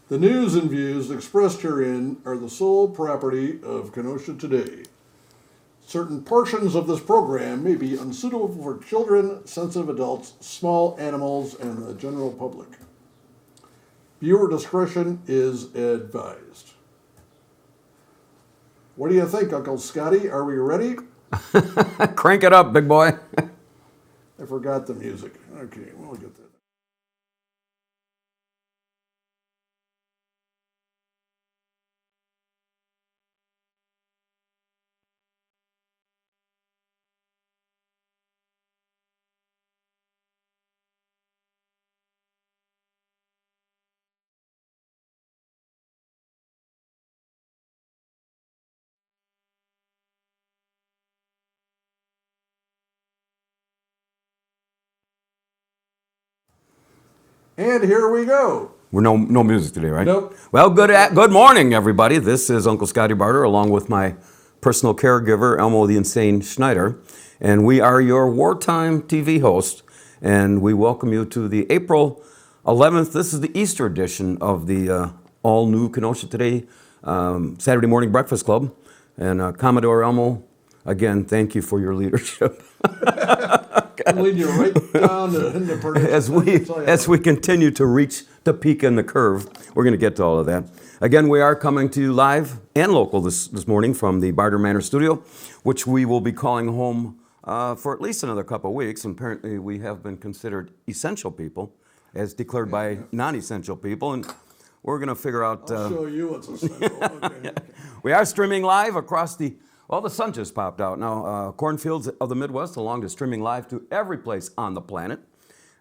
The news and views expressed herein are the sole property of Kenosha Today. Certain portions of this program may be unsuitable for children, sensitive adults, small animals, and the general public. Viewer discretion is advised. What do you think, Uncle Scottie? Are we ready? Crank it up, big boy. I forgot the music. Okay, we'll get that. And here we go. We're no music today, right? Nope. Well, good morning, everybody. This is Uncle Scottie Barter, along with my personal caregiver, Elmo the Insane Schneider, and we are your wartime TV host, and we welcome you to the April 11th. This is the Easter edition of the all-new Kenosha Today Saturday Morning Breakfast Club, and Commodore Elmo, again, thank you for your leadership. I'm leading you right down the person. As we continue to reach the peak in the curve, we're going to get to all of that. Again, we are coming to you live and local this morning from the Barter Manor studio, which we will be calling home for at least another couple of weeks. And apparently, we have been considered essential people, as declared by non-essential people, and we're going to figure out. I'll show you what's essential. Okay. We are streaming live across the. Well, the sun just popped out. Now, cornfields of the Midwest, along to streaming live to every place on the planet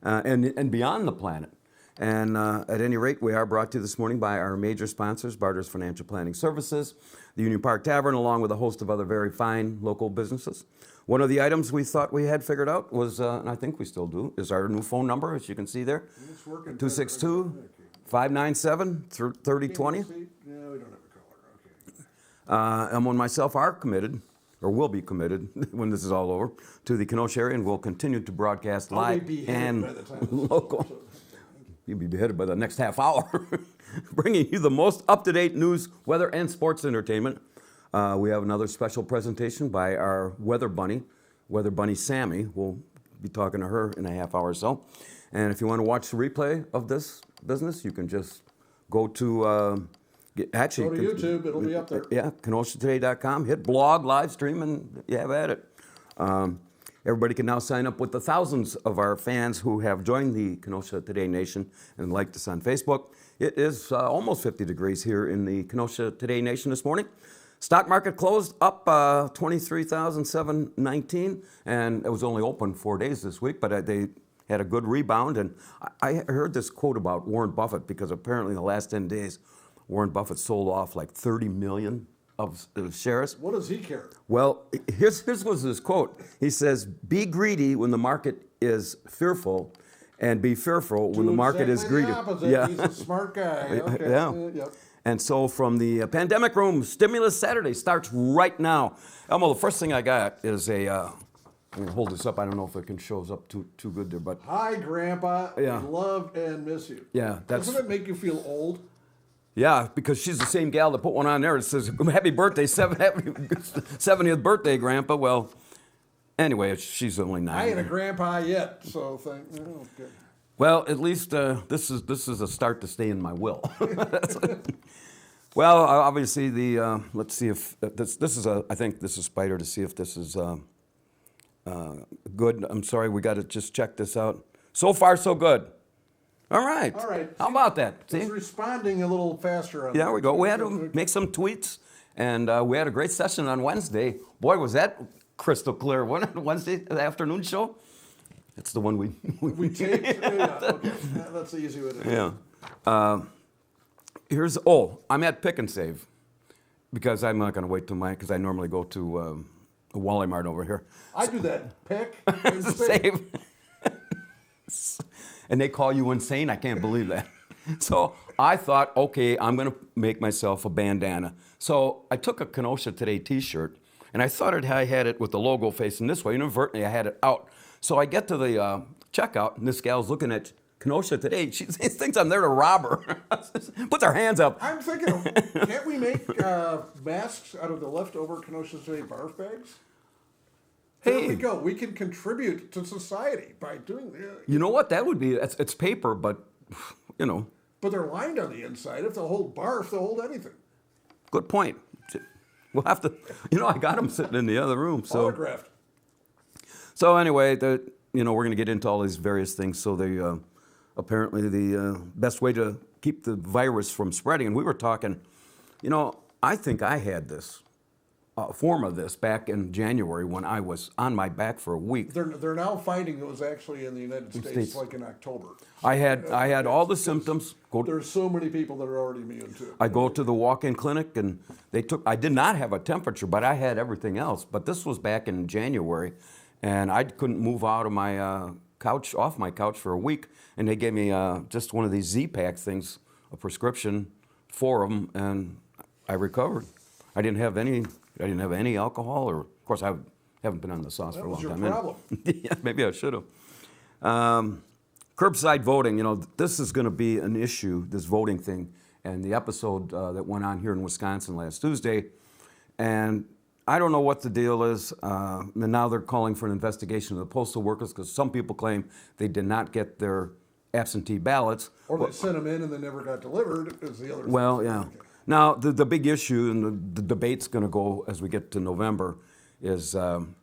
and beyond the planet. And at any rate, we are brought to you this morning by our major sponsors, Barter's Financial Planning Services, the Union Park Tavern, along with a host of other very fine local businesses. One of the items we thought we had figured out was, and I think we still do, is our new phone number, as you can see there, 262-597-3020. Yeah, we don't have a caller. Elmo and myself are committed, or will be committed when this is all over, to the Kenosha area, and we'll continue to broadcast live and local. You'll be beheaded by the next half hour, bringing you the most up-to-date news, weather, and sports entertainment. We have another special presentation by our Weather Bunny Sammy. We'll be talking to her in a half hour or so. And if you want to watch the replay of this business, you can just go to... Go to YouTube, it'll be up there. Yeah, KenoshaToday.com. Hit blog, live stream, and you have at it. Everybody can now sign up with the thousands of our fans who have joined the Kenosha Today Nation and liked us on Facebook. It is almost 50 degrees here in the Kenosha Today Nation this morning. Stock market closed up 23,719, and it was only open 4 days this week, but they had a good rebound. And I heard this quote about Warren Buffett, because apparently in the last 10 days, Warren Buffett sold off like 30 million of shares. What does he care? Well, here's was his quote. He says, "Be greedy when the market is fearful, and be fearful when the market is greedy." Yeah, he's a smart guy. Okay. Yeah. Yep. And so from the pandemic room, Stimulus Saturday starts right now. Elmo, the first thing I got is a. I'm gonna hold this up. I don't know if it can show up too good there, but. Hi, Grandpa. Yeah. We love and miss you. Yeah, Doesn't it make you feel old? Yeah, because she's the same gal that put one on there. It says, "Happy birthday, 70th birthday, Grandpa." Well, anyway, she's only 9. I ain't a grandpa yet, so thank you. Okay. Well, at least this is a start to stay in my will. Well, obviously let's see if this is I think this is Spider to see if this is good. I'm sorry, we got to just check this out. So far, so good. All right. All right. How about that? See? It's responding a little faster. Yeah, there we go. We had to make some tweets, and we had a great session on Wednesday. Boy, was that crystal clear. Wednesday afternoon show? That's the one we taped? Yeah, okay. That's the easy way to do it. Yeah. I'm at Pick and Save, because I'm not going to wait till because I normally go to a Wally Mart over here. I do that. Pick and save. And they call you insane? I can't believe that. So I thought, okay, I'm going to make myself a bandana. So I took a Kenosha Today t-shirt, and I thought I had it with the logo facing this way. Inadvertently, I had it out. So I get to the checkout, and this gal's looking at Kenosha today. She thinks I'm there to rob her. Puts her hands up. I'm thinking, can't we make masks out of the leftover Kenosha Today barf bags? There we go. We can contribute to society by doing that. You know what? That would be, it's paper, but, you know. But they're lined on the inside. If they'll hold barf, they'll hold anything. Good point. We'll have to, I got them sitting in the other room. So. Autographed. So anyway, we're going to get into all these various things. So apparently the best way to keep the virus from spreading, and we were talking, I think I had this form of this back in January when I was on my back for a week. They're now finding it was actually in the United States like in October. I had all the symptoms. There's so many people that are already immune to it. I go to the walk-in clinic and I did not have a temperature, but I had everything else. But this was back in January, and I couldn't move out of my off my couch for a week, and they gave me just one of these Z-Pack things, a prescription, 4 of them, and I recovered. I didn't have any alcohol, or of course I haven't been on the sauce for a long time. That was your problem. Yeah, maybe I should have. Curbside voting, this is going to be an issue, this voting thing, and the episode that went on here in Wisconsin last Tuesday, and I don't know what the deal is, and now they're calling for an investigation of the postal workers because some people claim they did not get their absentee ballots. Or they sent them in and they never got delivered, is the other thing. Well, yeah. Okay. Now, the big issue, and the debate's going to go as we get to November, is can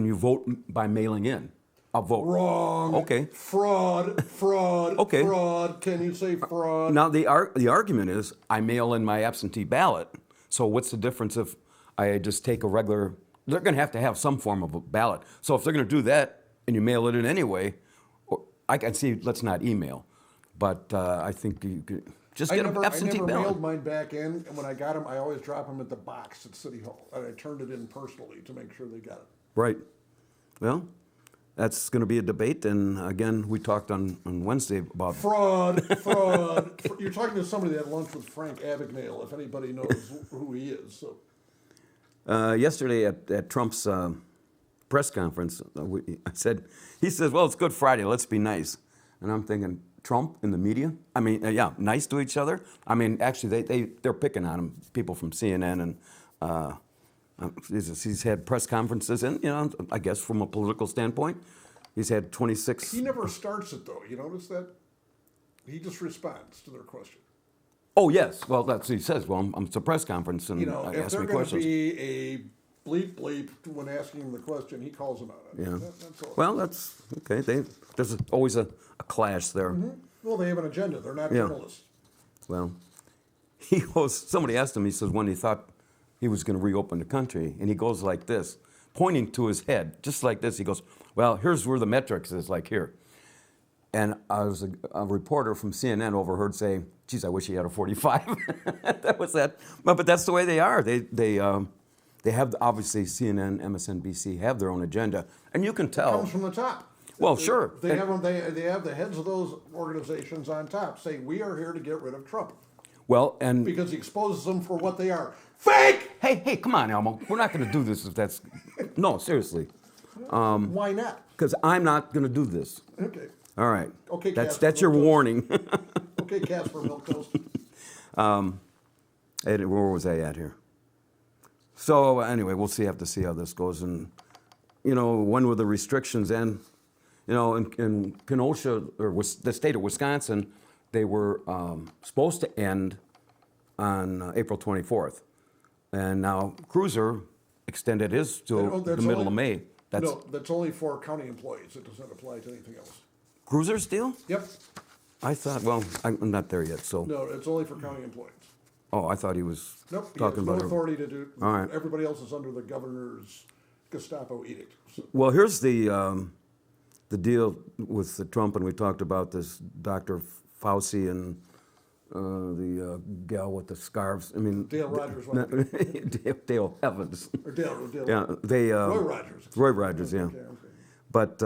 you vote by mailing in? I'll vote. Wrong. Okay. Fraud. Okay. Fraud. Can you say fraud? Now, the argument is I mail in my absentee ballot. So what's the difference if I just take a regular, they're going to have some form of a ballot. So if they're going to do that and you mail it in anyway, I can see, let's not email. But I think you could just get an absentee ballot. I never mailed mine back in, and when I got them, I always drop them at the box at City Hall. And I turned it in personally to make sure they got it. Right. Well, that's going to be a debate. And again, we talked on Wednesday about fraud. You're talking to somebody that had lunch with Frank Abagnale, if anybody knows who he is. So. Yesterday at Trump's press conference, he says, well, it's Good Friday, let's be nice. And I'm thinking, Trump in the media? I mean, nice to each other? I mean, actually, they're picking on him, people from CNN, and he's had press conferences, and, I guess from a political standpoint, he's had 26. He never starts it, though. You notice that? He just responds to their question. Oh, yes. Well, that's what he says. Well, it's a press conference, and ask me questions. If they're going to be a bleep when asking him the question, he calls them out. Yeah. That's all. Well, that's okay. There's always a clash there. Mm-hmm. Well, they have an agenda. They're not journalists. Well, somebody asked him, he says, when he thought he was going to reopen the country, and he goes like this, pointing to his head, just like this. He goes, well, here's where the metrics is, like here. And I was a reporter from CNN overheard say, geez, I wish he had a 45. That was that. But that's the way they are. They have, obviously, CNN, MSNBC have their own agenda. And you can tell. It comes from the top. Well, sure. They have the heads of those organizations on top saying, we are here to get rid of Trump. Well, and because he exposes them for what they are. Fake! Hey, come on, Elmo. We're not going to do this if that's... No, seriously. Why not? Because I'm not going to do this. Okay. All right. Okay, that's your warning. Okay, Casper Milquetoast. Where was I at here? So anyway, have to see how this goes, and when will the restrictions end? In Kenosha or the state of Wisconsin, they were supposed to end on April 24th, and now Cruiser extended his till the middle of May. That's only for county employees. It doesn't apply to anything else. Cruiser still? Yep. I thought, well, I'm not there yet, so. No, it's only for county employees. Oh, I thought he was talking about no authority to do. All right. Everybody else is under the governor's Gestapo edict. So. Well, here's the deal with the Trump, and we talked about this Dr. Fauci and the gal with the scarves. I mean, Dale Rogers. Dale Evans. Or Dale. Yeah, Roy Rogers. Roy Rogers, yeah. Okay. But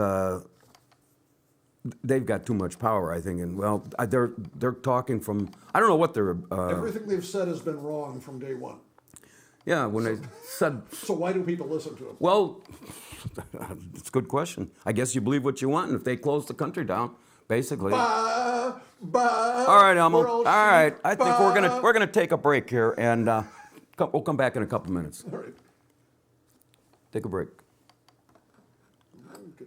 they've got too much power, I think, and well, they're talking from. I don't know what they're. Everything they've said has been wrong from day one. Yeah, when they said. So why do people listen to them? Well, it's a good question. I guess you believe what you want, and if they close the country down, basically. All right, Elmo. All right, I think we're gonna take a break here, and we'll come back in a couple minutes. All right. Take a break. Okay.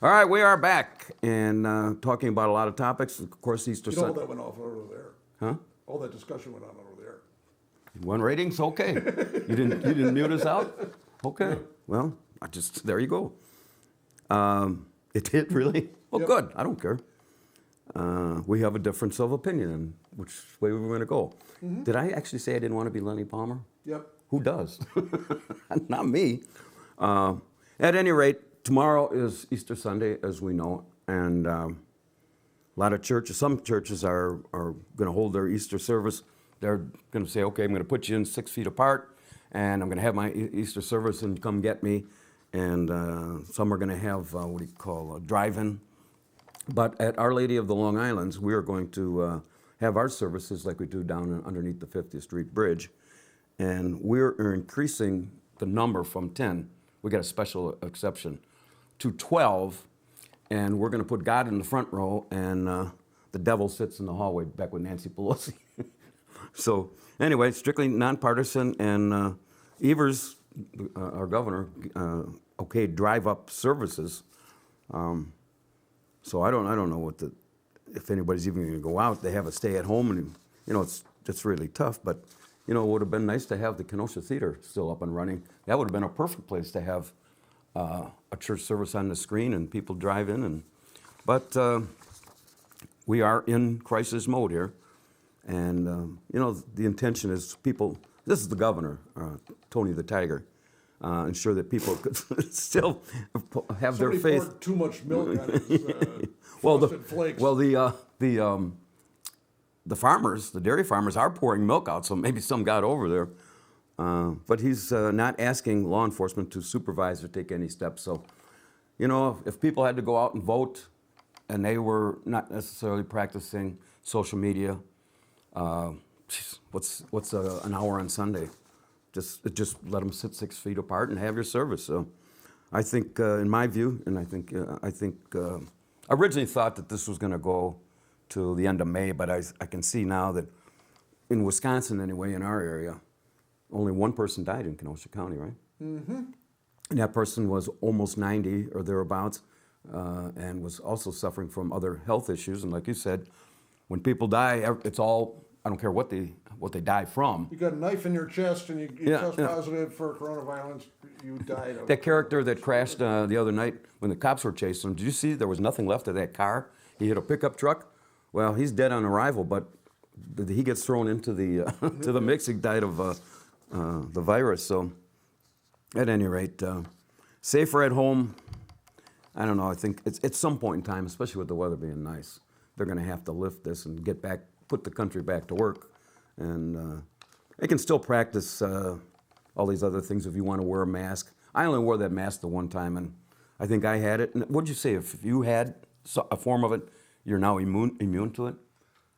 All right, we are back and talking about a lot of topics. Of course, Easter You know, all Sunday. that went off over there. Huh? All that discussion went on over there. One ratings, okay. You didn't mute us out? Okay. Well, there you go. It did really? Well, Yep. good. I don't care. We have a difference of opinion in which way we were going to go. Mm-hmm. Did I actually say I didn't want to be Lenny Palmer? Yep. Who does? Not me. At any rate, tomorrow is Easter Sunday, as we know, and a lot of churches, some churches are going to hold their Easter service. They're going to say, okay, I'm going to put you in 6 feet apart, and I'm going to have my Easter service, and come get me. And some are going to have, what do you call, a drive-in. But at Our Lady of the Long Islands, we are going to have our services like we do down underneath the 50th Street Bridge. And we're increasing the number from 10, we got a special exception, to 12. And we're going to put God in the front row, and the devil sits in the hallway back with Nancy Pelosi. So anyway, strictly nonpartisan, and Evers, our governor, okayed drive-up services. So I don't know if anybody's even going to go out. They have a stay at home, and it's really tough. But it would have been nice to have the Kenosha Theater still up and running. That would have been a perfect place to have a church service on the screen and people drive in. But we are in crisis mode here, and the intention is people. This is the governor, Tony the Tiger. Ensure that people could still have Somebody their faith. poured too much milk on his Well, frosted flakes. the farmers, the dairy farmers, are pouring milk out, so maybe some got over there. But he's not asking law enforcement to supervise or take any steps. So, if people had to go out and vote, and they were not necessarily practicing social media, what's an hour on Sunday? Just let them sit 6 feet apart and have your service. So, I think, in my view, and I think I originally thought that this was going to go to the end of May, but I can see now that in Wisconsin, anyway, in our area, only one person died in Kenosha County, right? Mm-hmm. And that person was almost 90 or thereabouts, and was also suffering from other health issues. And like you said, when people die, it's all, I don't care what they die from. You got a knife in your chest and you test positive for coronavirus, you died of That character that crashed the other night when the cops were chasing him, did you see there was nothing left of that car? He hit a pickup truck. Well, he's dead on arrival, but he gets thrown into the to the mix. He died of the virus. So, at any rate, safer at home. I don't know. I think at some point in time, especially with the weather being nice, they're going to have to lift this and put the country back to work. And they can still practice all these other things if you want to wear a mask. I only wore that mask the one time, and I think I had it. And what'd you say? If you had a form of it, you're now immune to it?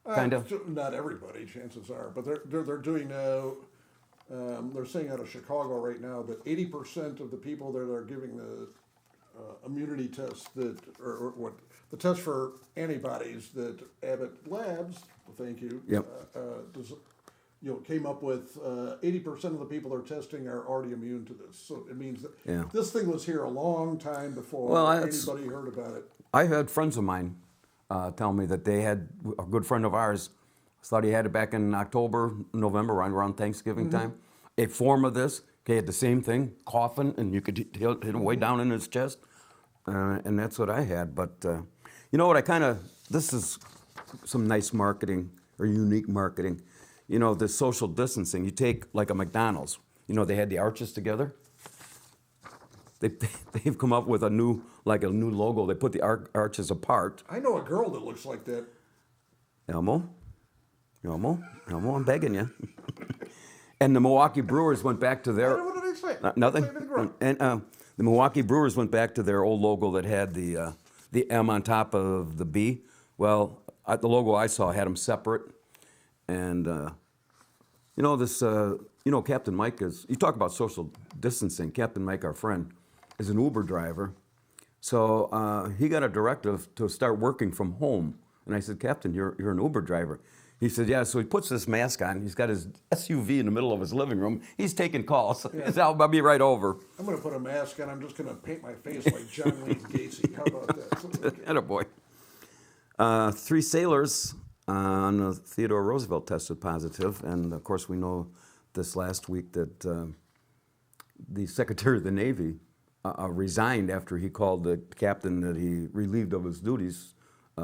Kind of? Not everybody, chances are. But they're doing, they're saying out of Chicago right now that 80% of the people that are giving the immunity test or what the test for antibodies that Abbott Labs, thank you, Yep. Came up with 80% of the people they're testing are already immune to this. So it means that this thing was here a long time before anybody heard about it. I had friends of mine tell me that they had a good friend of ours thought he had it back in October, November, around Thanksgiving time. A form of this, he had the same thing, coughing, and you could hit him way down in his chest. And that's what I had. But you know what, this is some nice marketing or unique marketing. this social distancing. You take like a McDonald's. They had the arches together. They've come up with a new logo. They put the arches apart. I know a girl that looks like that. Elmo, I'm begging you. And the Milwaukee Brewers went back to their... What did they say? Nothing. And the Milwaukee Brewers went back to their old logo that had the M on top of the B. Well, the logo I saw had them separate. And, Captain Mike is... You talk about social distancing. Captain Mike, our friend, is an Uber driver. So he got a directive to start working from home. And I said, Captain, you're an Uber driver. He said, yeah. So he puts this mask on. He's got his SUV in the middle of his living room. He's taking calls. Yeah. He said, I'll be right over. I'm going to put a mask on. I'm just going to paint my face like John Wayne Gacy. How about that? Attaboy. 3 sailors on Theodore Roosevelt tested positive. And, of course, we know this last week that the Secretary of the Navy resigned after he called the captain that he relieved of his duties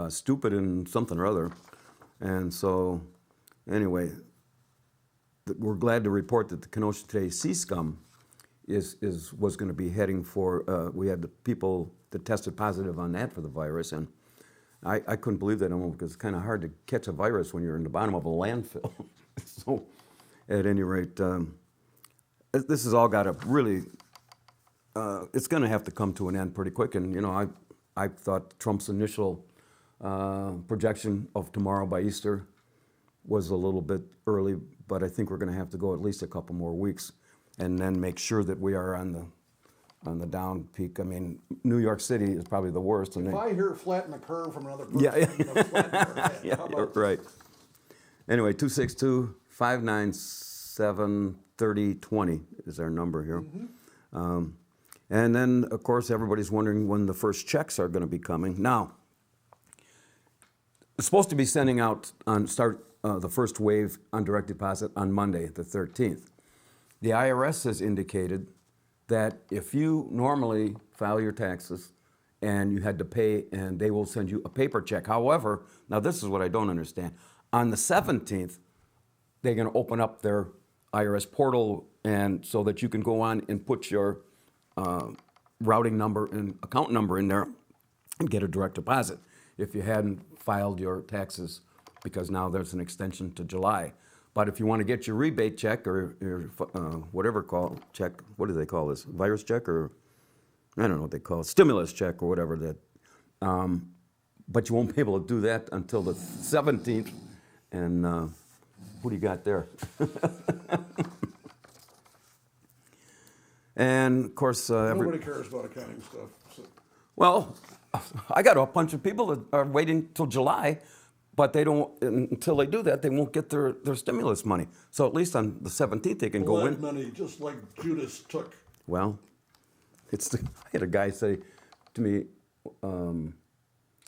stupid and something or other. And so, anyway, we're glad to report that the Kenosha Today Sea Scum was going to be heading for, we had the people that tested positive on that for the virus, and I couldn't believe that anymore because it's kind of hard to catch a virus when you're in the bottom of a landfill. So, at any rate, this has all got to really, it's going to have to come to an end pretty quick, and I thought Trump's initial projection of tomorrow by Easter was a little bit early, but I think we're going to have to go at least a couple more weeks and then make sure that we are on the down peak. I mean, New York City is probably the worst. If I hear flatten the curve from another person, yeah. Yeah, right. Anyway, 262-597-3020 is our number here. Mm-hmm. And then, of course, everybody's wondering when the first checks are going to be coming. Now, it's supposed to be sending out the first wave on direct deposit on Monday, the 13th. The IRS has indicated that if you normally file your taxes and you had to pay, and they will send you a paper check. However, now this is what I don't understand. On the 17th, they're going to open up their IRS portal, and so that you can go on and put your routing number and account number in there and get a direct deposit if you hadn't filed your taxes, because now there's an extension to July. But if you want to get your rebate check or your whatever check, what do they call this? Virus check, or I don't know what they call it, stimulus check or whatever that. But you won't be able to do that until the 17th. And who do you got there? And of course, nobody cares about accounting stuff. So. Well, I got a bunch of people that are waiting till July, but they don't. Until they do that, they won't get their stimulus money. So at least on the 17th, they can go in. Money, just like Judas took. Well, I had a guy say to me,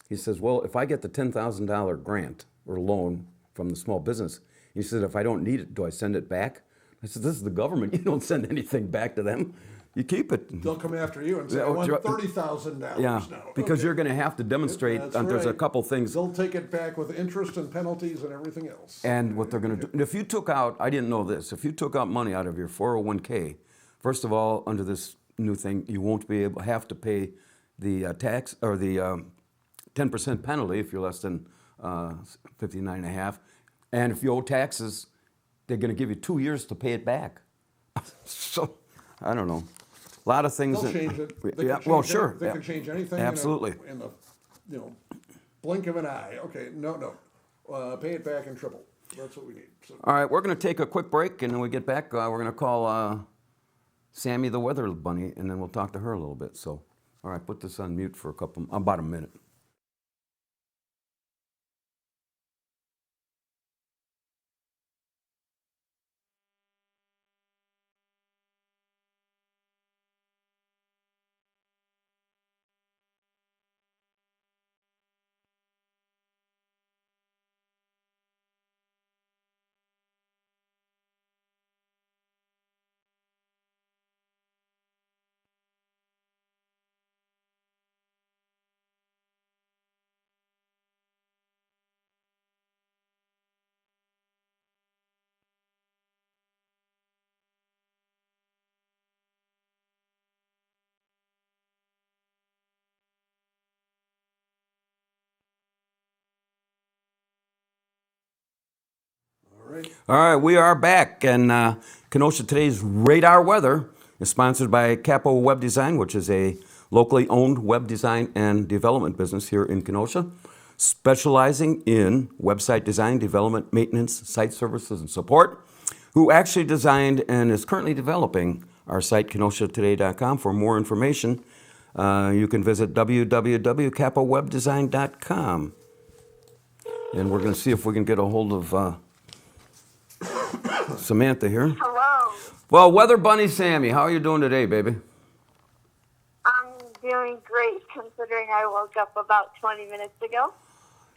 he says, "Well, if I get the $10,000 grant or loan from the small business," he said, "if I don't need it, do I send it back?" I said, "This is the government. You don't send anything back to them. You keep it." They'll come after you and say, "I want $30,000 yeah, now." because you're going to have to demonstrate. There's a couple things. They'll take it back with interest and penalties and everything else. And what they're going to do, if you took out, I didn't know this, if you took out money out of your 401k, first of all, under this new thing, you won't be able have to pay the tax or the 10% penalty if you're less than 59 and a half. And if you owe taxes, they're going to give you 2 years to pay it back. So, I don't know. A lot of things. They'll change it. Sure. They can change anything. Absolutely. In the blink of an eye. Okay, no. Pay it back in triple. That's what we need. So. All right, we're going to take a quick break, and when we get back, we're going to call Sammy the Weather Bunny, and then we'll talk to her a little bit. So, all right, put this on mute for about a minute. All right, we are back, and Kenosha Today's Radar Weather is sponsored by Capo Web Design, which is a locally owned web design and development business here in Kenosha, specializing in website design, development, maintenance, site services, and support, who actually designed and is currently developing our site, KenoshaToday.com. For more information, you can visit www.capowebdesign.com. And we're going to see if we can get a hold of Samantha here. Hello. Well, Weather Bunny Sammy, how are you doing today, baby? I'm doing great considering I woke up about 20 minutes ago.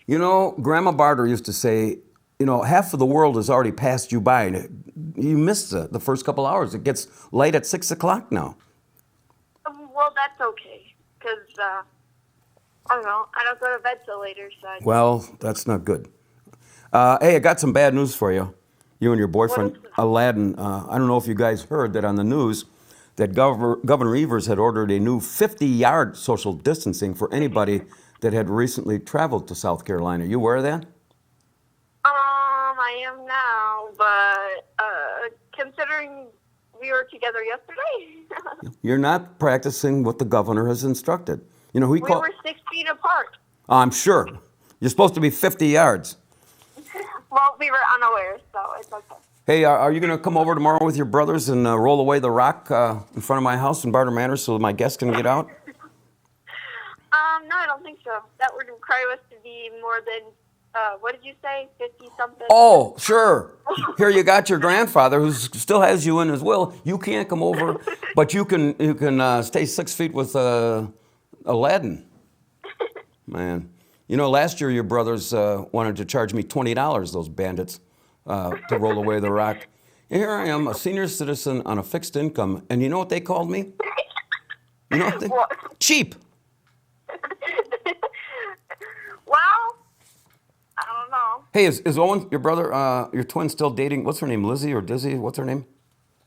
You know, Grandma Barter used to say, you know, half of the world has already passed you by. You missed the first couple hours. It gets light at 6 o'clock now. Well, that's okay, because, I don't know, I don't go to bed till later, so... Well, that's not good. Hey, I got some bad news for you. You and your boyfriend, Aladdin. I don't know if you guys heard that on the news that Governor Evers had ordered a new 50-yard social distancing for anybody that had recently traveled to South Carolina. You aware of that? I am now, but, considering we were together yesterday... You're not practicing what the governor has instructed. You know, we were 6 feet apart. I'm sure. You're supposed to be 50 yards. Well, we were unaware, so it's okay. Hey, are you going to come over tomorrow with your brothers and roll away the rock in front of my house in Barter Manor so my guests can get out? No, I don't think so. That would require us to be more than, what did you say, 50-something? Oh, sure. Here you got your grandfather who still has you in his will. You can't come over, but you can stay 6 feet with Aladdin. Man. You know, last year your brothers wanted to charge me $20, those bandits, to roll away the rock. And here I am, a senior citizen on a fixed income, and you know what they called me? You know what What? Cheap. Well, I don't know. Hey, is Owen, your brother, your twin, still dating, what's her name, Lizzie or Dizzy? What's her name?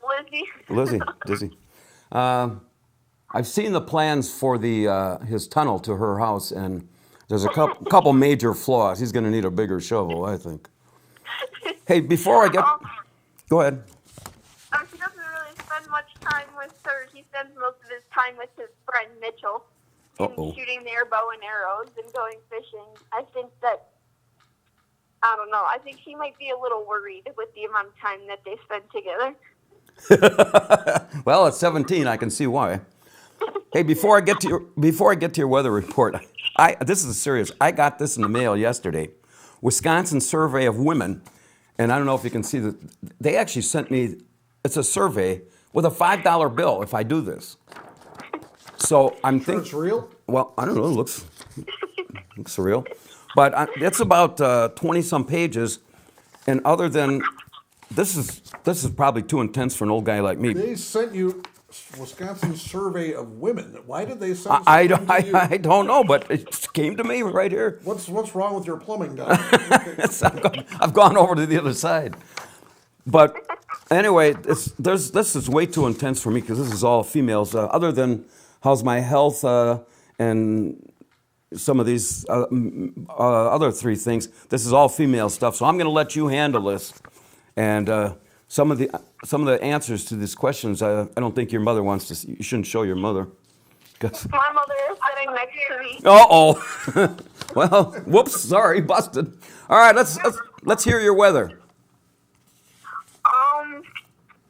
Lizzie. Lizzie, Dizzy. I've seen the plans for his tunnel to her house, and there's a couple major flaws. He's going to need a bigger shovel, I think. Hey, before I get... Go ahead. He doesn't really spend much time with her. He spends most of his time with his friend Mitchell. And shooting their bow and arrows and going fishing. I think that, I don't know, I think he might be a little worried with the amount of time that they spend together. Well, at 17, I can see why. Hey, before I get to your weather report, this is serious. I got this in the mail yesterday. Wisconsin survey of women, and I don't know if you can see that. They actually sent me. It's a survey with a $5 bill if I do this. So I'm thinking. It's real? Well, I don't know. It looks real, but it's about 20-some pages, and other than this is probably too intense for an old guy like me. They sent you Wisconsin survey of women. Why did they send I something to you? don't know, but it came to me right here. What's wrong with your plumbing down there? I've gone over to the other side. But anyway, this is way too intense for me because this is all females. Other than how's my health and some of these other three things, this is all female stuff. So I'm going to let you handle this. And some of the answers to these questions, I don't think your mother wants to see. You shouldn't show your mother. My mother is sitting next to me. Uh-oh. Well, whoops, sorry, busted. All right, let's hear your weather.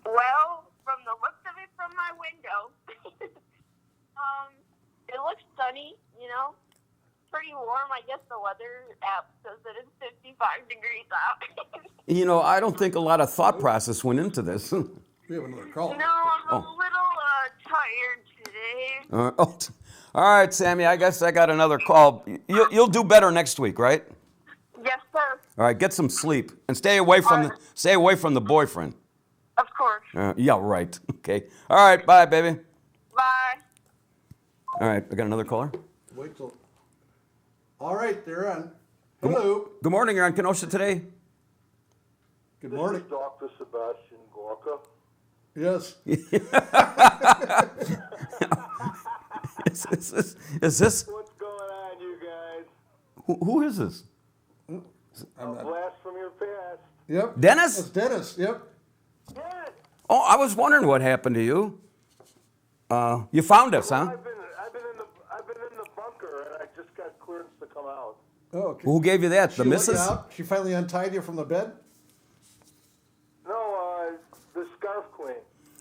Well, from the looks of it from my window, it looks sunny, you know, pretty warm. I guess the weather app says that it's 55 degrees out. You know, I don't think a lot of thought process went into this. We have another call. No, I'm a little tired today. All right, Sammy, I guess I got another call. You'll do better next week, right? Yes, sir. All right, get some sleep and stay away from the boyfriend. Of course. Yeah, right. Okay. All right, bye, baby. Bye. All right, I got another caller. Wait till. All right, they're on. Hello. Good morning. You're on Kenosha Today. Good morning. This is Dr. Sebastian Gorka. Yes. Is this? What's going on, you guys? Who is this? A blast from your past. Yep. Dennis? That's Dennis, yep. Yes. Oh, I was wondering what happened to you. You found us, Well, huh? I've been in the bunker, and I just got clearance to come out. Oh, okay. Who gave you that? The She let you missus? out? She finally untied you from the bed? No, the scarf queen.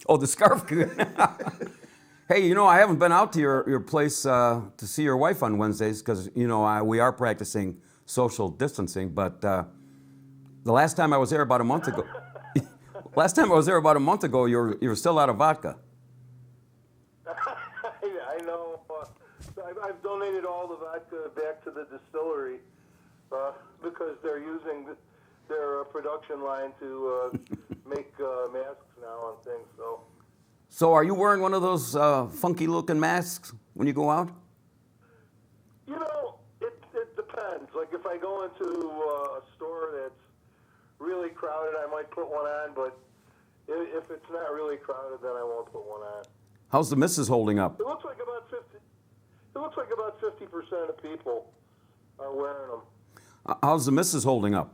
Oh, the scarf. Hey, you know, I haven't been out to your place to see your wife on Wednesdays because, you know, we are practicing social distancing. But the last time I was there about a month ago, you were still out of vodka. I know. I've donated all the vodka back to the distillery because they're using their production line to make masks now and things. So are you wearing one of those funky-looking masks when you go out? You know, it depends. Like if I go into a store that's really crowded, I might put one on. But if it's not really crowded, then I won't put one on. How's the missus holding up? It looks like about 50% of people are wearing them. How's the missus holding up?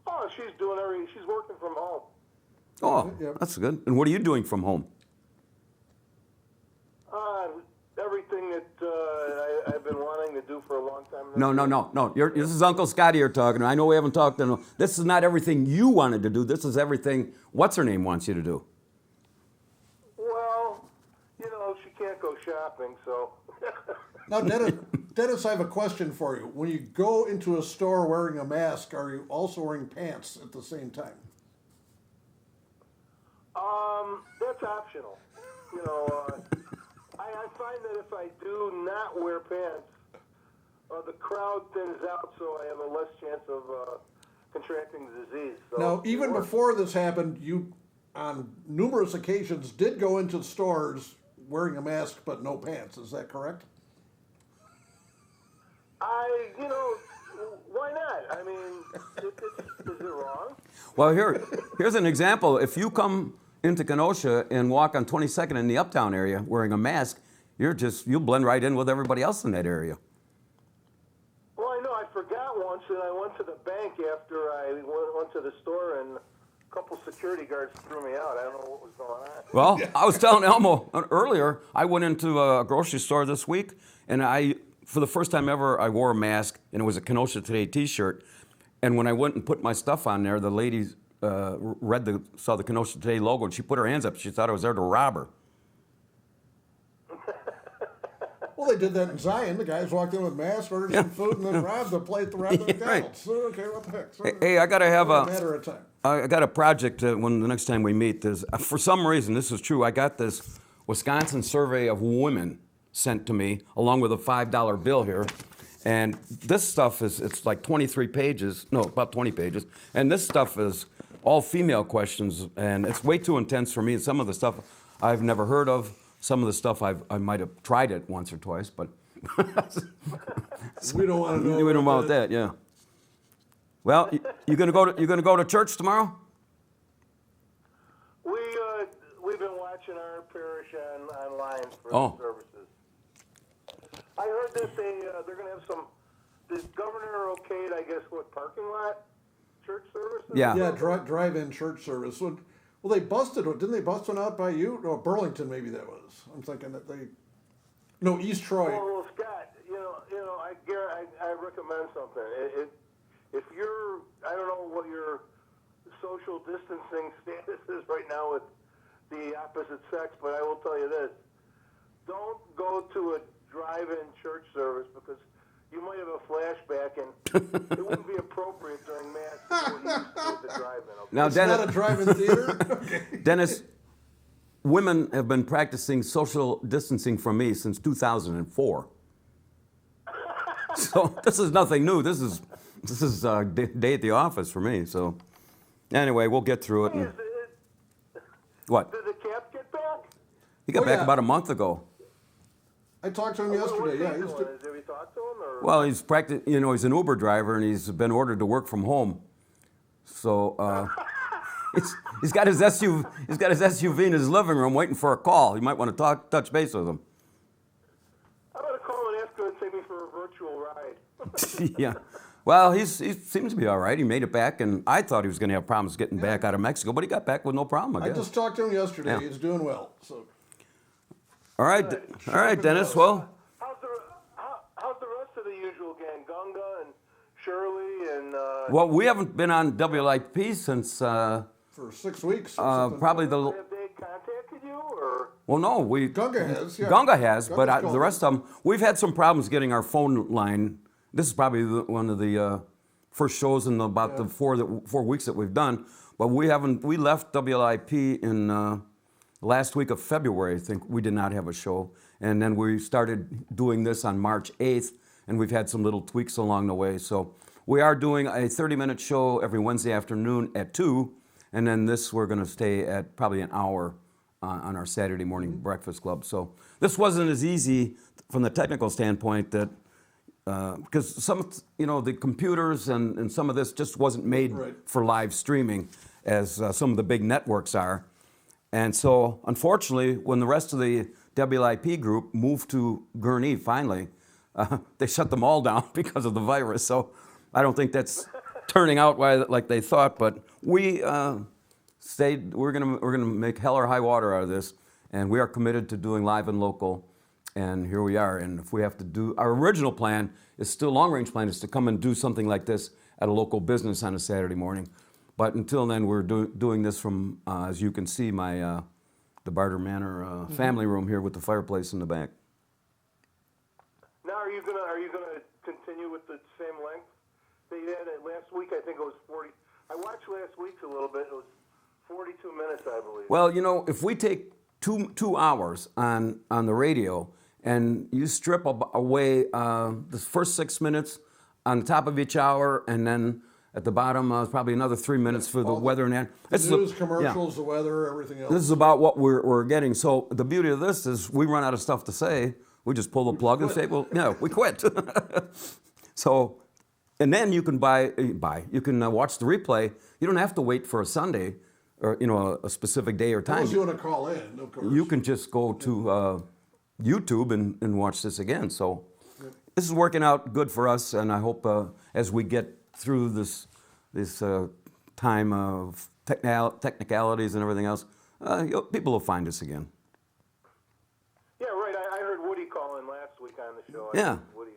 Oh, she's working from home. Oh, Yep. that's good. And what are you doing from home? Everything that I've been wanting to do for a long time. No. This is Uncle Scottie you're talking to. I know we haven't talked to him. This is not everything you wanted to do. This is everything what's-her-name wants you to do. Well, you know, she can't go shopping, so. Now, Dennis, I have a question for you. When you go into a store wearing a mask, are you also wearing pants at the same time? That's optional. You know, I find that if I do not wear pants, the crowd thins out, so I have a less chance of contracting the disease. So Now, even before this happened, you, on numerous occasions, did go into stores wearing a mask but no pants. Is that correct? you know, why not? I mean, is it wrong? Well, here's an example. If you come into Kenosha and walk on 22nd in the Uptown area wearing a mask, you'll blend right in with everybody else in that area. Well, I know. I forgot once, and I went to the bank after I went to the store, and a couple security guards threw me out. I don't know what was going on. Well, I was telling Elmo earlier, I went into a grocery store this week, and for the first time ever, I wore a mask, and it was a Kenosha Today t-shirt. And when I went and put my stuff on there, the lady saw the Kenosha Today logo, and she put her hands up. She thought I was there to rob her. Well, they did that in Zion. The guys walked in with masks, ordered some food, and then robbed the McDonald's. Right. So, okay, what the heck? So, Hey, I got to have a matter of time. I got a project when the next time we meet. For some reason, this is true. I got this Wisconsin survey of women sent to me, along with a $5 bill here. And this stuff it's like 23 pages, no, about 20 pages. And this stuff is all female questions, and it's way too intense for me. And some of the stuff I've never heard of. Some of the stuff I might have tried it once or twice, but We don't want to know. we don't want that. Yeah. Well, you gonna go to church tomorrow? We've been watching our parish online for Oh. the services. I heard that they're going to have some. The governor okayed, I guess, parking lot church services. Yeah. Yeah, drive-in church service. Well, they busted one. Didn't they bust one out by you? No, Burlington, maybe that was. I'm thinking that No, East Troy. Well, Scott, you know, I recommend something. If you're, I don't know what your social distancing status is right now with the opposite sex, but I will tell you this: don't go to a drive-in church service because you might have a flashback, and it wouldn't be appropriate during mass to go to the drive-in. Okay? Now, It's Dennis, not a drive-in theater? Okay. Dennis, women have been practicing social distancing from me since 2004. So this is nothing new. This is day at the office for me. So anyway, we'll get through it. And, what? Did the cap get back? He got Oh, back yeah. about a month ago. I talked to him yesterday. Yeah, Have you talked to him? Or? Well, he's he's an Uber driver, and he's been ordered to work from home. So he's got his SUV. He's got his SUV in his living room, waiting for a call. You might want to touch base with him. I'm going to call and ask him to take me for a virtual ride. Yeah. Well, he seems to be all right. He made it back, and I thought he was going to have problems getting back out of Mexico, but he got back with no problem, I guess. I just talked to him yesterday. Yeah. He's doing well. So. All right, Dennis. Well, how's the rest of the usual gang? Gunga and Shirley and. Well, we haven't been on WLIP since. For 6 weeks. Probably the. Have they contacted you or? Well, no, Gunga has. Yeah. Gunga has, but Gunga's the rest of them, we've had some problems getting our phone line. This is probably one of the first shows in about the 4 weeks that we've done. But we left WLIP in last week of February. I think we did not have a show, and then we started doing this on March 8th, and we've had some little tweaks along the way. So we are doing a 30-minute show every Wednesday afternoon at 2, and then this we're going to stay at probably an hour on our Saturday morning breakfast club. So this wasn't as easy from the technical standpoint that. Because some, the computers and some of this just wasn't made for live streaming as some of the big networks are. And so, unfortunately, when the rest of the WLIP group moved to Gurnee finally, they shut them all down because of the virus. So I don't think that's turning out like they thought. But we stayed. We're gonna make hell or high water out of this, and we are committed to doing live and local. And here we are. And if we have to do, our original plan is still, long-range plan is to come and do something like this at a local business on a Saturday morning. But until then, we're doing this from, as you can see, the Barter Manor family room here with the fireplace in the back. Now, are you gonna continue with the same length that you had last week? I think it was 40. I watched last week's a little bit. It was 42 minutes, I believe. Well, if we take two hours on the radio, and you strip away the first 6 minutes on the top of each hour, and then at the bottom probably another 3 minutes for the weather and that. The news, commercials, the weather, everything else. This is about what we're getting. So the beauty of this is we run out of stuff to say. We just pull the plug and say, well, we quit. So, and then you can you can watch the replay. You don't have to wait for a Sunday or a specific day or time. Unless you want to call in, of course. You can just go to YouTube and watch this again. So this is working out good for us, and I hope as we get through this time of technicalities and everything else, people will find us again. Yeah, right. I heard Woody call in last week on the show. Yeah. Woody.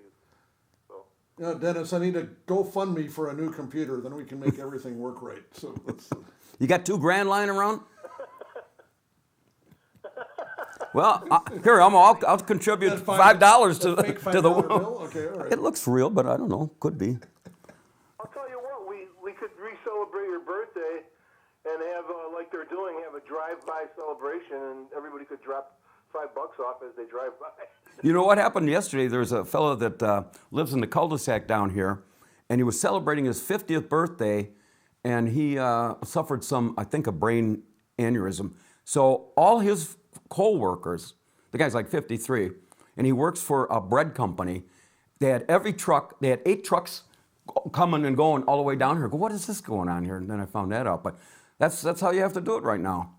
So. Dennis, I need a GoFundMe for a new computer. Then we can make everything work right. So You got $2,000 lying around? Well, here I'll contribute $5 to the bill? Okay, all right. It looks real, but I don't know. Could be. I'll tell you what. We could re-celebrate your birthday and have like they're doing, have a drive-by celebration, and everybody could drop $5 off as they drive by. You know what happened yesterday? There's a fellow that lives in the cul-de-sac down here, and he was celebrating his 50th birthday, and he suffered a brain aneurysm. So all his co-workers, the guy's like 53, and he works for a bread company. They had 8 trucks coming and going all the way down here. I go, what is this going on here? And then I found that out. But that's how you have to do it right now.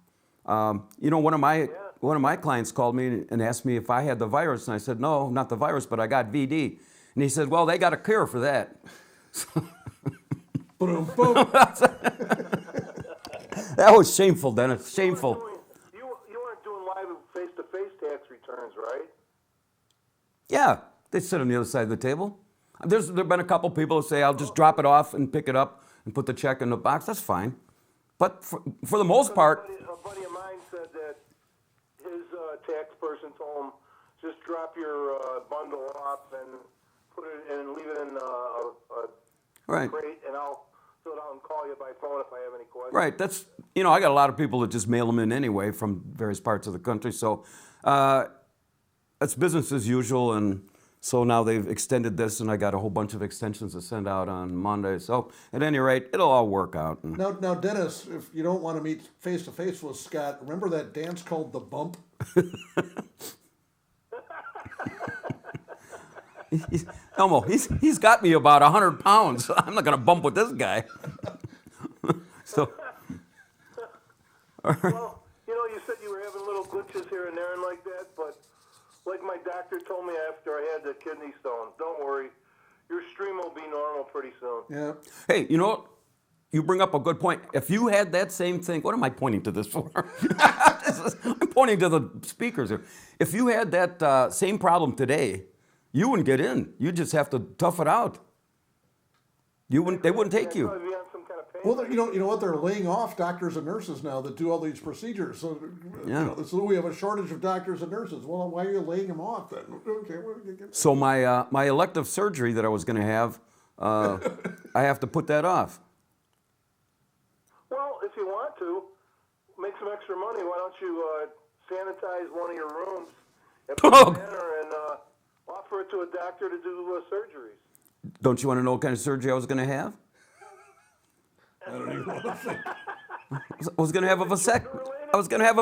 One of my clients called me and asked me if I had the virus, and I said, no, not the virus, but I got VD. And he said, well, they got a cure for that. Boom, boom. That was shameful, Dennis. Shameful. You weren't doing live face-to-face tax returns, right? Yeah, they sit on the other side of the table. There've been a couple people who say, I'll just drop it off and pick it up and put the check in the box. That's fine. But for the most part... A buddy of mine said that his tax person told him, just drop your bundle off and put it and leave it in a crate, and I'll fill it out and call you by phone if I have any questions. Right. That's, I got a lot of people that just mail them in anyway from various parts of the country. So that's business as usual. And so now they've extended this, and I got a whole bunch of extensions to send out on Monday. So at any rate, it'll all work out. Now, Dennis, if you don't want to meet face-to-face with Scott, remember that dance called The Bump? Elmo, he's got me about 100 pounds. I'm not going to bump with this guy. So, well, you said you were having little glitches here and there and like that, but like my doctor told me after I had the kidney stones, don't worry, your stream will be normal pretty soon. Yeah. Hey, you know what? You bring up a good point. If you had that same thing, what am I pointing to this for? I'm pointing to the speakers here. If you had that same problem today, you wouldn't get in. You just have to tough it out. They wouldn't take you. Probably be on some kind of pain. Well, you know what? They're laying off doctors and nurses now that do all these procedures. So, so we have a shortage of doctors and nurses. Well, why are you laying them off then? Okay. So my elective surgery that I was going to have, I have to put that off. Well, if you want to, make some extra money. Why don't you sanitize one of your rooms at Oh. Barter and offer it to a doctor to do surgeries? Don't you want to know what kind of surgery I was going to have? I don't even want to think. I was going to have a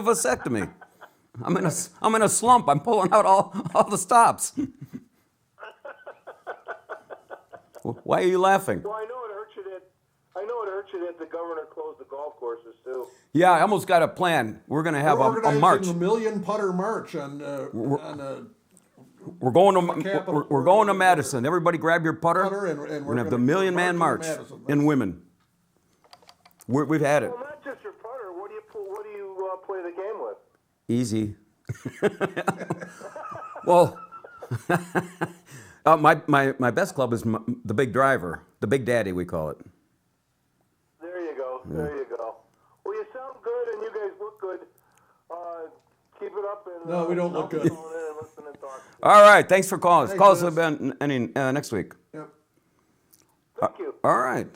vasectomy. I'm in a slump. I'm pulling out all the stops. Why are you laughing? Well, I know it hurt you that the governor closed the golf courses too. Yeah, I almost got a plan. We're going to have a march. The Million Putter March on We're going to Madison. Everybody grab your putter. and we're going to have the Million Man March in women. We've had it. Well, not just your putter. What do you play the game with? Easy. Well, my best club is the Big Driver, the Big Daddy, we call it. There you go. Yeah. There you go. Well, you sound good and you guys look good. Keep it up. And, no, we don't look good. All right. Thanks for calling. Thanks, Call us next week. Yep. Thank you. All right.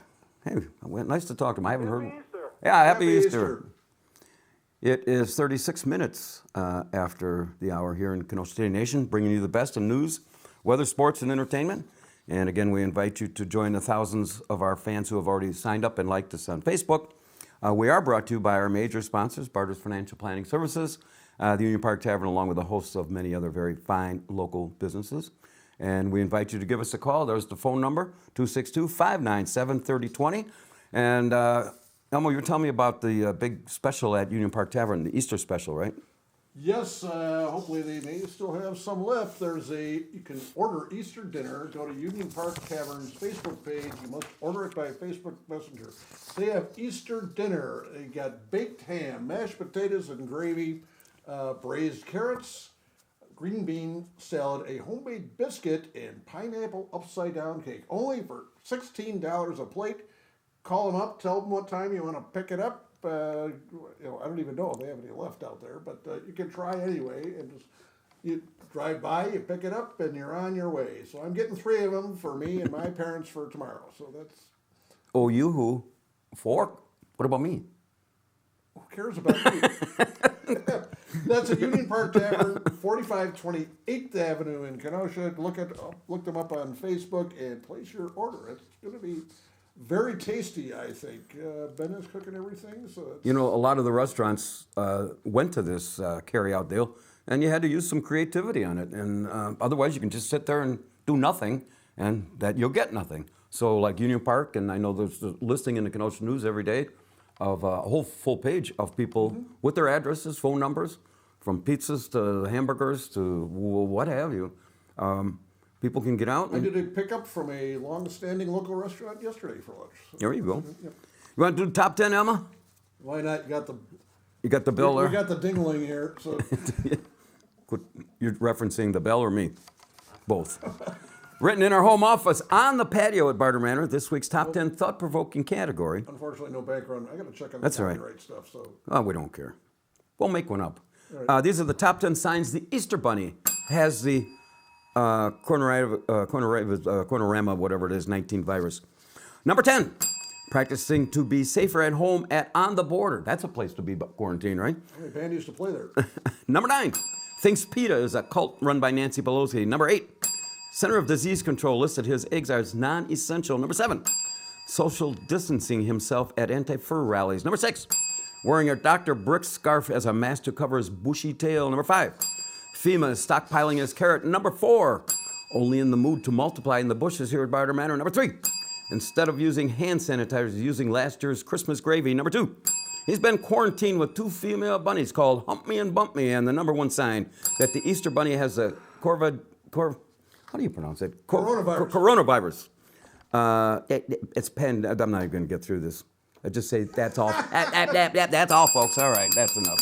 Hey, nice to talk to him. I haven't heard. Happy Easter. Yeah, happy Easter. It is 36 minutes after the hour here in Kenosha City Nation, bringing you the best in news, weather, sports, and entertainment. And again, we invite you to join the thousands of our fans who have already signed up and liked us on Facebook. We are brought to you by our major sponsors, Barter's Financial Planning Services, the Union Park Tavern, along with a host of many other very fine local businesses. And we invite you to give us a call. There's the phone number, 262-597-3020. And Elmo, you were telling me about the big special at Union Park Tavern, the Easter special, right? Yes, hopefully they may still have some left. You can order Easter dinner. Go to Union Park Tavern's Facebook page. You must order it by Facebook Messenger. They have Easter dinner. They got baked ham, mashed potatoes and gravy, braised carrots, green bean salad, a homemade biscuit, and pineapple upside down cake. Only for $16 a plate. Call them up. Tell them what time you want to pick it up. I don't even know if they have any left out there, but you can try anyway. And just you drive by, you pick it up, and you're on your way. So I'm getting 3 of them for me and my parents for tomorrow. So that's. Oh, you who? 4? What about me? Who cares about you? That's at Union Park Tavern, 4528th Avenue in Kenosha. Look them up on Facebook and place your order. It's going to be very tasty, I think. Ben is cooking everything. So a lot of the restaurants went to this carry-out deal, and you had to use some creativity on it. And otherwise, you can just sit there and do nothing, and that you'll get nothing. So like Union Park, and I know there's a listing in the Kenosha News every day of a whole full page of people with their addresses, phone numbers, from pizzas to hamburgers to what have you. People can get out. I did a pickup from a long-standing local restaurant yesterday for lunch. So, there you go. Yep. You want to do the top 10, Emma? Why not? You got the bell there? We got the dingling here. So You're referencing the bell or me? Both. Written in our home office on the patio at Barter Manor, this week's top 10 thought-provoking category. Unfortunately, no background. I got to check on the That's copyright right. stuff. So. Oh, we don't care. We'll make one up. Right. These are the top 10 signs the Easter Bunny has the coronarama, whatever it is, 19 virus. Number 10, practicing to be safer at home on the border. That's a place to be quarantined, right? My band used to play there. Number 9, thinks PETA is a cult run by Nancy Pelosi. Number 8, Center of Disease Control listed his eggs as non-essential. Number 7, social distancing himself at anti-fur rallies. Number 6, wearing a Dr. Brick scarf as a mask to cover his bushy tail. Number 5, FEMA is stockpiling his carrot. Number 4, only in the mood to multiply in the bushes here at Barter Manor. Number 3, instead of using hand sanitizer, he's using last year's Christmas gravy. Number 2, he's been quarantined with 2 female bunnies called Hump Me and Bump Me. And the number 1 sign that the Easter Bunny has a how do you pronounce it? Coronavirus. It's pen. I'm not even going to get through this. I just say that's all. That's all, folks. All right, that's enough.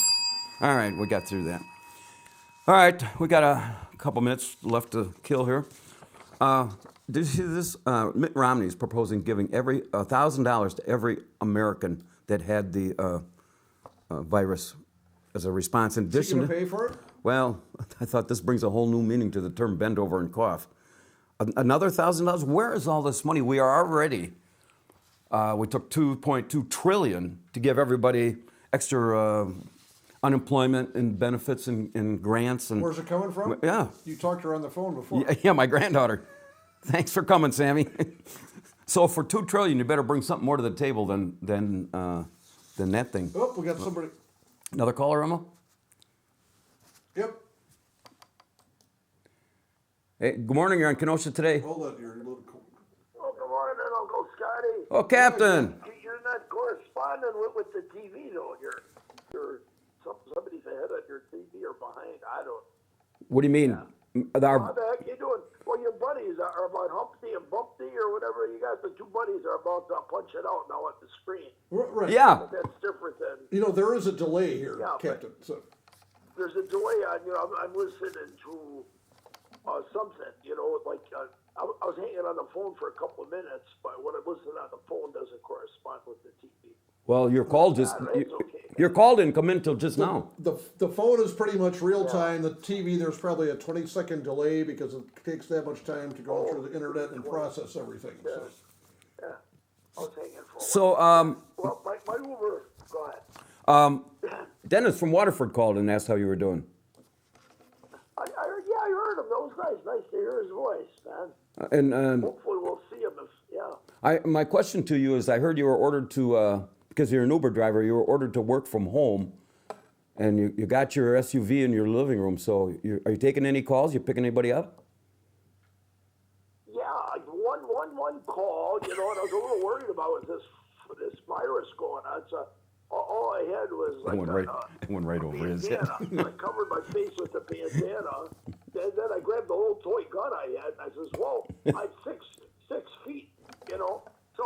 All right, we got through that. All right, we got a couple minutes left to kill here. Did you see this? Mitt Romney is proposing giving $1,000 to every American that had the virus as a response. In Is he addition going to pay for it? well, I thought this brings a whole new meaning to the term bend over and cough. Another $1,000? Where is all this money? We are already, we took $2.2 trillion to give everybody extra unemployment and benefits and grants. And Where's it coming from? Yeah. You talked to her on the phone before. Yeah, my granddaughter. Thanks for coming, Sammy. So for $2 trillion, you better bring something more to the table than that thing. Oh, we got somebody. Another caller, Emma? Yep. Hey, good morning. You're on Kenosha today. Hold on, you're a little cold. Oh, good morning, Uncle Scottie. Oh, Captain. You're not corresponding with the TV, though. Somebody's ahead of your TV or behind. I don't. What do you mean? How the heck you doing? Well, your buddies are about Humpty and Bumpty or whatever. You got the two buddies are about to punch it out now at the screen. Right. Yeah. But that's different than. You know, there is a delay here, Yeah, Captain. So. There's a delay on. I'm listening to something. I was hanging on the phone for a couple of minutes, but what I'm listening on the phone doesn't correspond with the TV. Well, your call your call didn't come in until just now. The phone is pretty much real time. The TV, there's probably a 20-second delay because it takes that much time to go through the internet and process everything. Yeah. So. Yeah. I was hanging for a So, Well, my Uber, go ahead. Dennis from Waterford called and asked how you were doing. I heard him. That was nice. Nice to hear his voice, man. And Hopefully we'll see him. my question to you is, I heard you were ordered to, because you're an Uber driver, you were ordered to work from home, and you got your SUV in your living room. So, are you taking any calls? You picking anybody up? Yeah, one call, and I was a little worried about this virus going on. So all I had was like it went right over his head. bandana. I covered my face with the bandana, and then I grabbed the little toy gun I had, and I says, "Whoa, I'm 6 feet," So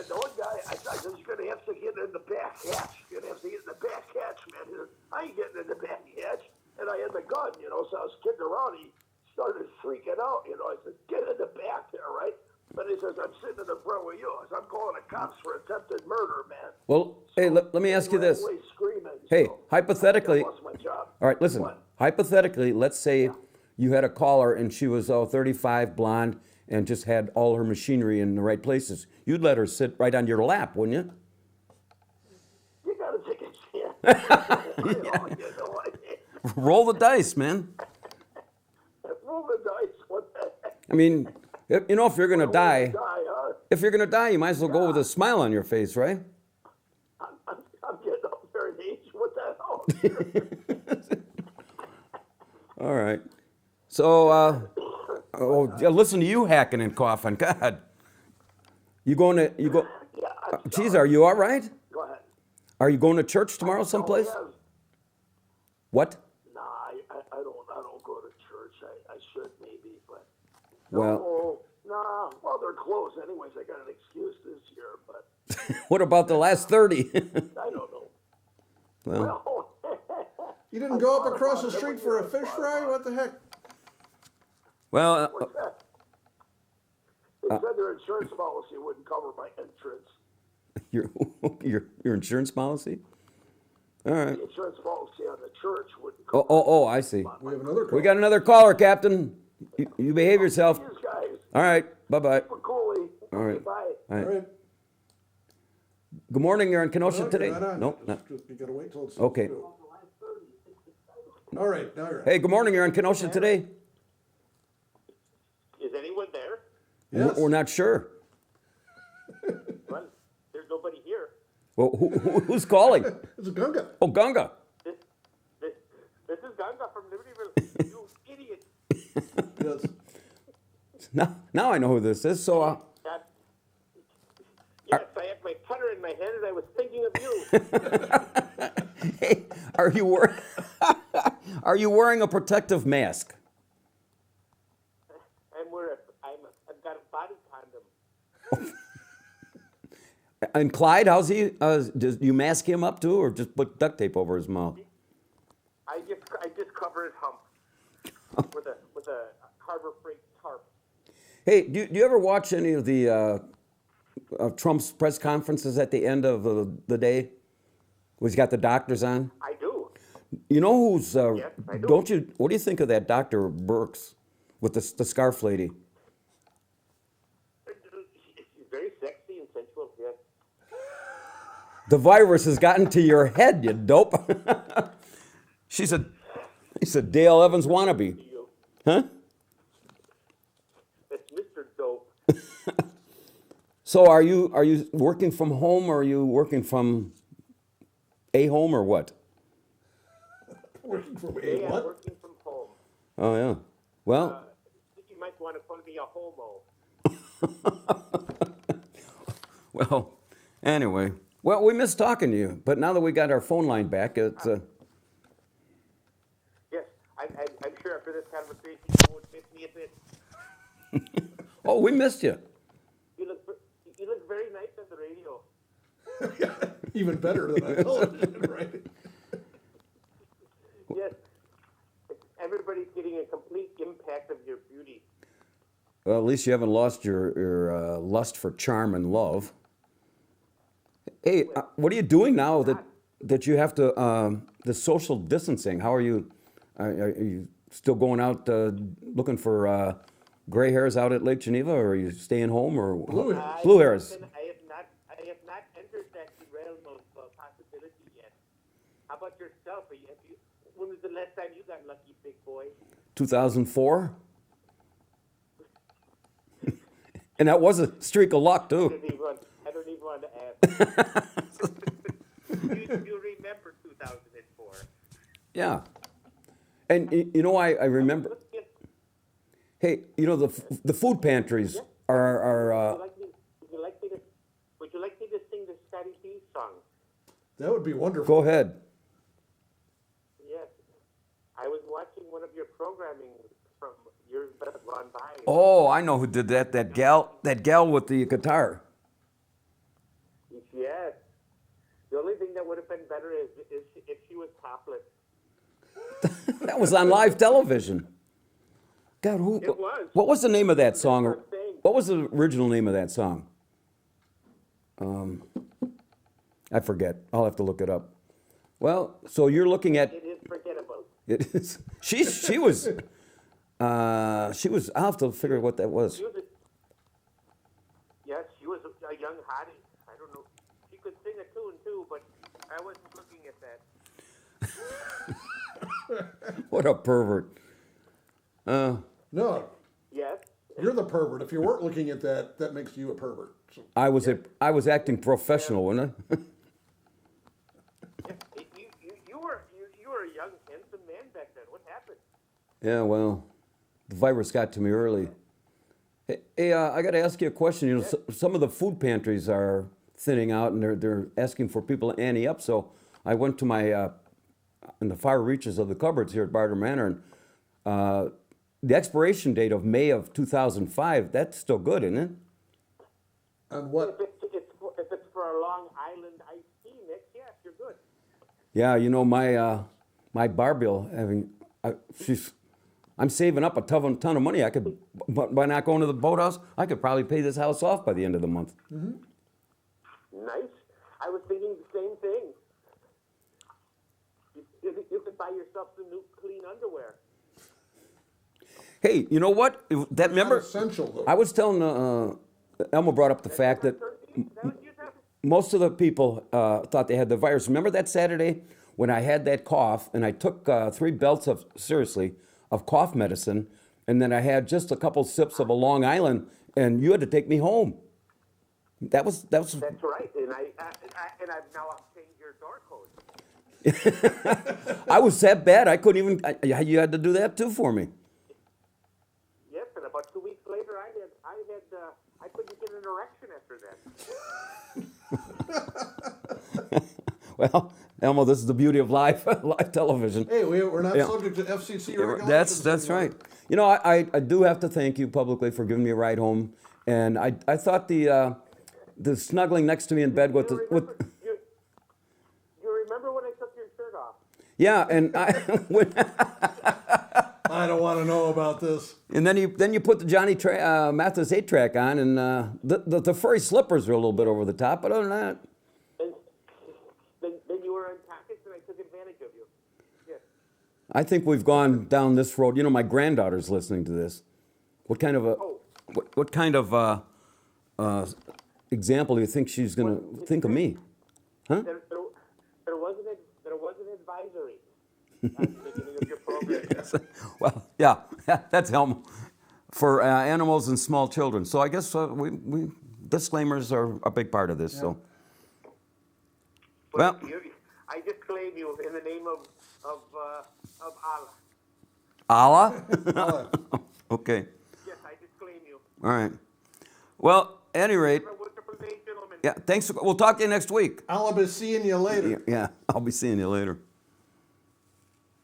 the one guy, I said, "You're gonna have to get in the back hatch. You're gonna have to get in the back hatch, man." He said, "I ain't getting in the back hatch," and I had the gun, So I was kidding around. He started freaking out, I said, "Get in the back there, right?" But he says, "I'm sitting in the front with you." I said, "I'm calling the cops for attempted murder, man." Well, hey, let me ask you this. Screaming, Hey, hypothetically, I lost my job. all right, listen. What? Hypothetically, let's say you had a caller and she was 35, blonde, and just had all her machinery in the right places. You'd let her sit right on your lap, wouldn't you? You gotta take a chance. Roll the dice, man. Roll the dice. What the heck? I mean, if you're gonna die, Huh? if you're gonna die, you might as well go with a smile on your face, right? I'm getting up there in age. What the hell? All right. So, listen to you hacking and coughing. God, you go? Yeah, I'm Geez, sorry. are you all right? Go ahead. Are you going to church tomorrow someplace? Oh, What? nah, I don't go to church. I should maybe, but Well, nah. Well, they're closed anyways. I got an excuse this year, but what about the last 30? I don't know. Well, You didn't go up across the street for a fish fry? What the heck? well, What's that? They said their insurance policy wouldn't cover my entrance. your insurance policy? All right. The insurance policy on the church wouldn't cover. Oh, I see. We have another call. We got another caller, Captain. You behave yourself. These guys, All right. Bye-bye. super coolly. All right. Bye. All All right. right. Good morning. You're on Kenosha No, today? you're not on. Nope. Not. You gotta wait till it's. Okay. All right, now you're on. Hey, good morning. You're on Kenosha today? Is anyone there? Yes. We're not sure. Well, there's nobody here. Well, who's calling? It's a Gunga. Oh, Gunga. This is Ganga from Libertyville. You idiot. Yes. Now I know who this is. So, Yes, I had my putter in my hand and I was thinking of you. hey, are you wearing a protective mask? And Clyde, how's he? Do you mask him up too, or just put duct tape over his mouth? I just cover his hump with a Harbor Freight tarp. Hey, do you ever watch any of the Trump's press conferences at the end of the day? Where he's got the doctors on? I do. You know who's? Yes, I do. Don't you? What do you think of that Dr. Burks with the scarf lady? She's very sexy and sensual. Yes. The virus has gotten to your head, you dope. He's a Dale Evans wannabe, huh? That's Mr. Dope. So are you working from home, or are you working from a home, or what? Working from Yeah, what? working from home. Oh yeah. Well, You might want to call me a homo. well. Anyway, well, we missed talking to you, but now that we got our phone line back, it's. Yes, I'm sure after this conversation you won't miss me a bit. Oh, we missed you. You look very nice on the radio. Even better than on television, right? Yes. Everybody's getting a complete impact of your beauty. Well, at least you haven't lost your lust for charm and love. Hey, what are you doing now that you have to the social distancing? How are you? Are you still going out looking for gray hairs out at Lake Geneva, or are you staying home, or blue hairs? I have not entered that realm of possibility yet. How about yourself? When was the last time you got lucky, big boy? 2004. And that was a streak of luck too. I don't even want to ask. you remember 2004? Yeah. And you know, I remember. Hey, you know the food pantries are. Would you like me to sing the Scottie song? That would be wonderful. Go ahead. Yes. I was watching one of your programming from years back gone by. Oh, I know who did that. That gal with the guitar. Yes. The only thing that would have been better is if she was topless. That was on live television. God, who? It was. What was the name of that song? That's what I'm saying. What was the original name of that song? I forget. I'll have to look it up. Well, so you're looking at. It is forgettable. It is. She was. I'll have to figure out what that was. Yes, she was a young hottie. I don't know. She could sing a tune too, but I wasn't looking at that. What a pervert. No, Yes. you're the pervert. If you weren't looking at that, that makes you a pervert. So, I was acting professional, wasn't I? You were a young, handsome man back then. What happened? Yeah, well, the virus got to me early. Hey, I got to ask you a question. You know, some of the food pantries are thinning out, and they're asking for people to ante up. So I went to my in the far reaches of the cupboards here at Barter Manor, and the expiration date of May of 2005. That's still good, isn't it? and what? If it's for a Long Island iced tea, Nick, yes, you're good. Yeah, you know my bar bill I'm saving up a ton of money. I could, by not going to the boathouse, I could probably pay this house off by the end of the month. Mm-hmm. Nice. I was thinking the same thing. You could buy yourself some new clean underwear. Hey, you know what? Remember? Essential though. I was telling Elmo brought up the fact that most of the people thought they had the virus. Remember that Saturday when I had that cough and I took 3 belts of cough medicine, and then I had just a couple sips of a Long Island, and you had to take me home. That was. That's right, and I've now obtained your door code. I was that bad. I couldn't even. You had to do that too for me. Yes, and about 2 weeks later, I couldn't get an erection after that. Well, Elmo, this is the beauty of live live television. Hey, we're not subject to FCC regulations. That's right. You know, I do have to thank you publicly for giving me a ride home, and I thought the snuggling next to me in bed with You remember when I took your shirt off? yeah, and I don't want to know about this. and then you put the Johnny Mathis 8-track on, and the furry slippers are a little bit over the top, but other than that. And then you were unconscious, and I took advantage of you. Yes. I think we've gone down this road. You know, my granddaughter's listening to this. What kind of a what kind of example do you think she's going to think of me? Huh? There was an advisory at the beginning of your program. Yes. Well, yeah, that's Elmo for animals and small children. So I guess we disclaimers are a big part of this. Yeah. So. Well, I disclaim you in the name of Allah. Allah? Okay. Yes, I disclaim you. All right. Well, at any rate. Yeah, thanks. We'll talk to you next week. I'll be seeing you later. Yeah, I'll be seeing you later.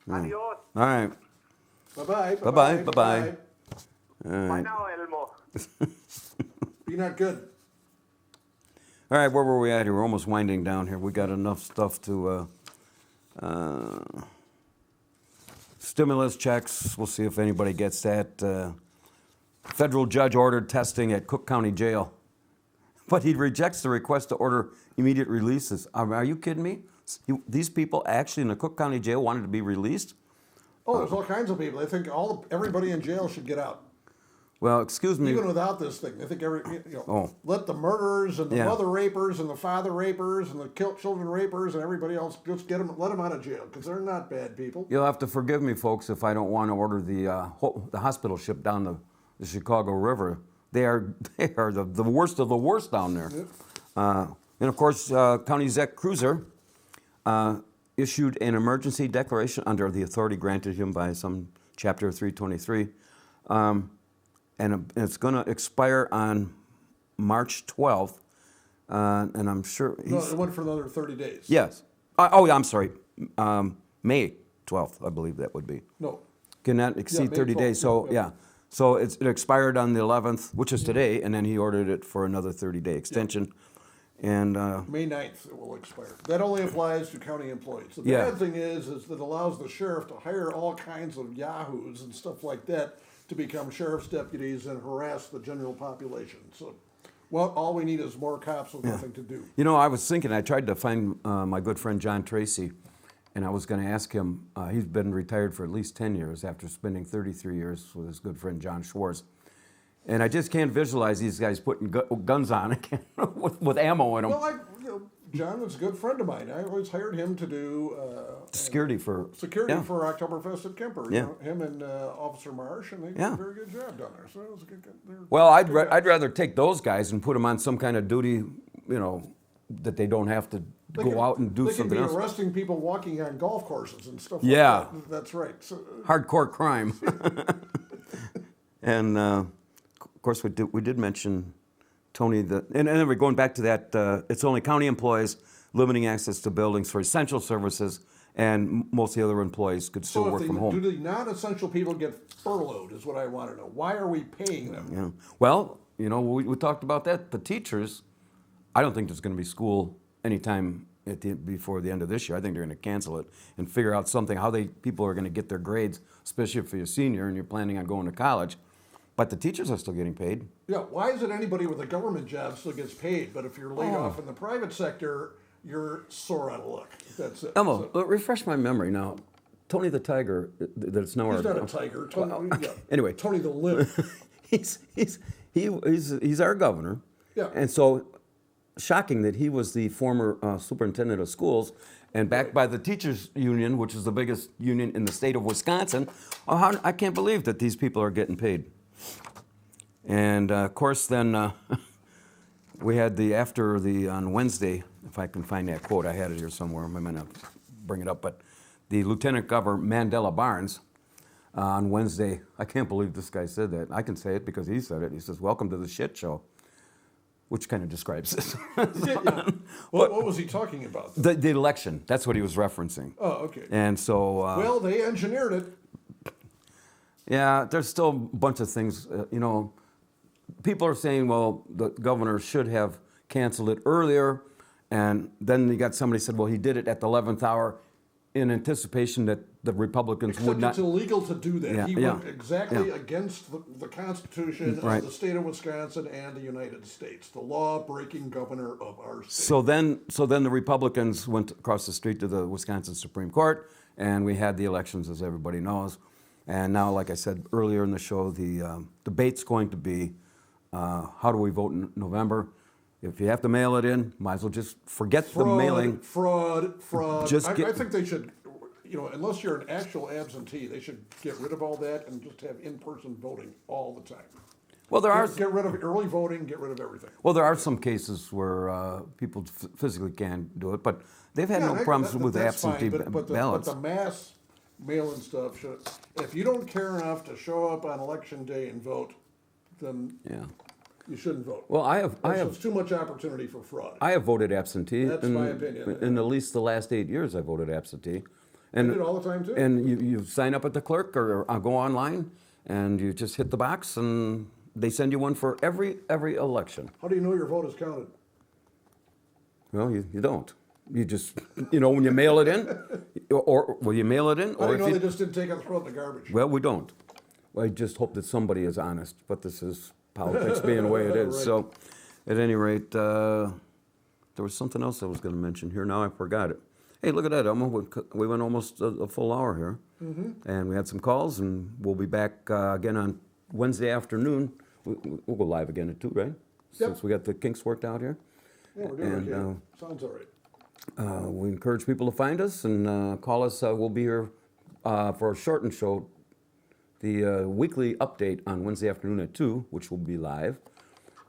Adios. All right. Bye-bye. Bye-bye. Bye-bye. Bye now, Elmo. Be not good. All right, where were we at here? We're almost winding down here. We got enough stuff to stimulus checks. We'll see if anybody gets that. Federal judge ordered testing at Cook County Jail, but he rejects the request to order immediate releases. Are you kidding me? These people actually in the Cook County Jail wanted to be released? Oh, there's all kinds of people. They think everybody in jail should get out. Well, excuse me. Even without this thing, they think let the murderers and the mother rapers and the father rapers and the children rapers and everybody else just let them out of jail because they're not bad people. You'll have to forgive me, folks, if I don't want to order the hospital ship down the Chicago River. They are the worst of the worst down there. Yep. And of course, County Exec Cruiser issued an emergency declaration under the authority granted him by some Chapter 323. And it's going to expire on March 12th, and I'm sure he's... No, it went for another 30 days. Yes. Yeah, I'm sorry. May 12th, I believe that would be. No. Cannot exceed 30 12th, days, so yeah. So it expired on the 11th, which is today, and then he ordered it for another 30-day extension. And May 9th it will expire. That only applies to county employees. The bad thing is that it allows the sheriff to hire all kinds of yahoos and stuff like that to become sheriff's deputies and harass the general population. So, all we need is more cops with nothing to do. You know, I was thinking, I tried to find my good friend John Tracy, and I was going to ask him, he's been retired for at least 10 years after spending 33 years with his good friend John Schwartz. And I just can't visualize these guys putting guns on again with ammo in them. Well, John was a good friend of mine. I always hired him to do security for Oktoberfest at Kemper. Yeah. You know, him and Officer Marsh, and they did a very good job down there. So it was a good. Well, I'd rather take those guys and put them on some kind of duty, that they don't have to go out and do something else. They could be arresting people walking on golf courses and stuff. Yeah, like that. That's right. So, hardcore crime. And of course, we did mention Tony, and then we're going back to that, it's only county employees limiting access to buildings for essential services, and most of the other employees could still work from home. Do the non-essential people get furloughed is what I want to know. Why are we paying them? Yeah. Well, we talked about that. The teachers, I don't think there's going to be school anytime before the end of this year. I think they're going to cancel it and figure out something, how people are going to get their grades, especially if you're a senior and you're planning on going to college. But the teachers are still getting paid. Yeah, why is it anybody with a government job still gets paid, but if you're laid off in the private sector, you're sore out of luck? That's it. Elmo, refresh my memory now. Tony the Tiger, that's now He's not a tiger. Anyway. Tony the Limp. he's our governor. Yeah. And so, shocking that he was the former superintendent of schools, and backed by the teachers union, which is the biggest union in the state of Wisconsin. I can't believe that these people are getting paid. And of course, then we had on Wednesday, if I can find that quote, I had it here somewhere. I might not bring it up, but the Lieutenant Governor Mandela Barnes on Wednesday. I can't believe this guy said that. I can say it because he said it. He says, "Welcome to the shit show." which kind of describes this. Yeah. What was he talking about? The election. That's what he was referencing. Oh, okay. And so. Well, they engineered it. Yeah, there's still a bunch of things. People are saying, well, the governor should have canceled it earlier, and then you got somebody said, well, he did it at the 11th hour in anticipation that the Republicans would not. It's illegal to do that. Yeah, He yeah, went exactly yeah. against the Constitution Right. of the state of Wisconsin and the United States, the law-breaking governor of our state. So then the Republicans went across the street to the Wisconsin Supreme Court, and we had the elections, as everybody knows. And now, like I said earlier in the show, the debate's going to be how do we vote in November? If you have to mail it in, might as well just forget the mailing. Fraud. Just I think they should, unless you're an actual absentee, they should get rid of all that and just have in-person voting all the time. Well, Get rid of early voting, get rid of everything. Well, there are some cases where people physically can do it, but they've had no problems with that's absentee fine, but ballots. the mass mail-in stuff should. If you don't care enough to show up on election day and vote, then Yeah. you shouldn't vote. Well, There's too much opportunity for fraud. I have voted absentee. That's my opinion. In at least the last 8 years, I voted absentee. I did it all the time too. And you sign up at the clerk or go online, and you just hit the box, and they send you one for every election. How do you know your vote is counted? Well, you don't. You just, when you mail it in, or will you mail it in? How do Or you know if they just didn't take it and throw it in the garbage? Well, we don't. I just hope that somebody is honest, but this is politics being the way it is. Right. So, at any rate, there was something else I was going to mention here. Now I forgot it. Hey, look at that, Elmo. We went almost a full hour here. Mm-hmm. And we had some calls, and we'll be back again on Wednesday afternoon. We'll go live again at 2, right? Yep. Since we got the kinks worked out here. Yeah, we're doing okay. Sounds all right. We encourage people to find us and call us. We'll be here for a shortened show, the weekly update on Wednesday afternoon at 2, which will be live.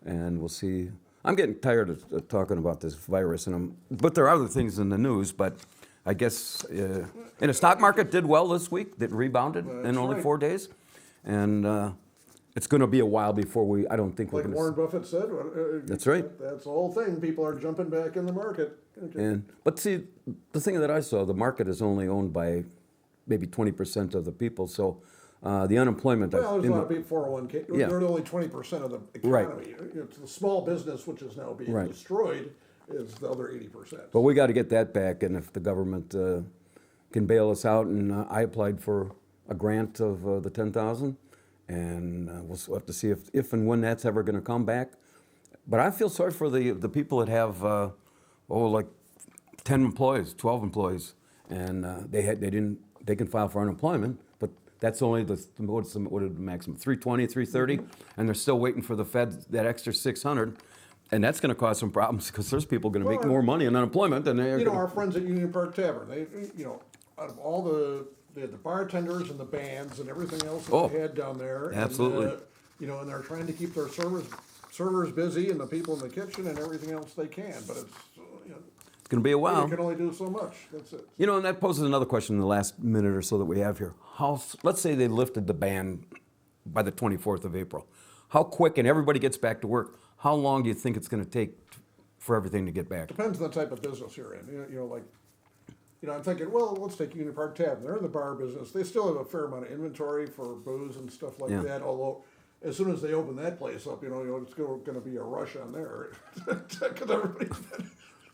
And we'll see. I'm getting tired of talking about this virus, but there are other things in the news. But I guess and the stock market did well this week. It rebounded in only 4 days. And it's going to be a while before I don't think we're Like going to. Warren Buffett said. That's right. That's the whole thing. People are jumping back in the market. Okay. But see, the thing that I saw, the market is only owned by maybe 20% of the people. So the unemployment. Well, there's a lot of people 401k. Yeah. They're only 20% of the economy. Right. It's the small business, which is now being Right. destroyed, is the other 80%. But we got to get that back, and if the government can bail us out, and I applied for a grant of the $10,000, and we'll have to see if and when that's ever going to come back. But I feel sorry for the people that have like 10 employees, 12 employees, and they can file for unemployment, but that's only what is the maximum, 320, 330, and they're still waiting for the Fed that extra 600. And that's going to cause some problems because there's people going to make more money in unemployment than they are. Our friends at Union Park Tavern, they, out of all they had the bartenders and the bands and everything else that they had down there. Absolutely. And, and they're trying to keep their servers busy and the people in the kitchen and everything else they can. But it's, it's going to be a while. You can only do so much. That's it. And that poses another question in the last minute or so that we have here. Let's say they lifted the ban by the 24th of April. How quick, and everybody gets back to work, how long do you think it's going to take for everything to get back? Depends on the type of business you're in. I'm thinking, well, let's take Union Park Tavern. They're in the bar business. They still have a fair amount of inventory for booze and stuff like that. Although, as soon as they open that place up, it's going to be a rush on there. Because everybody's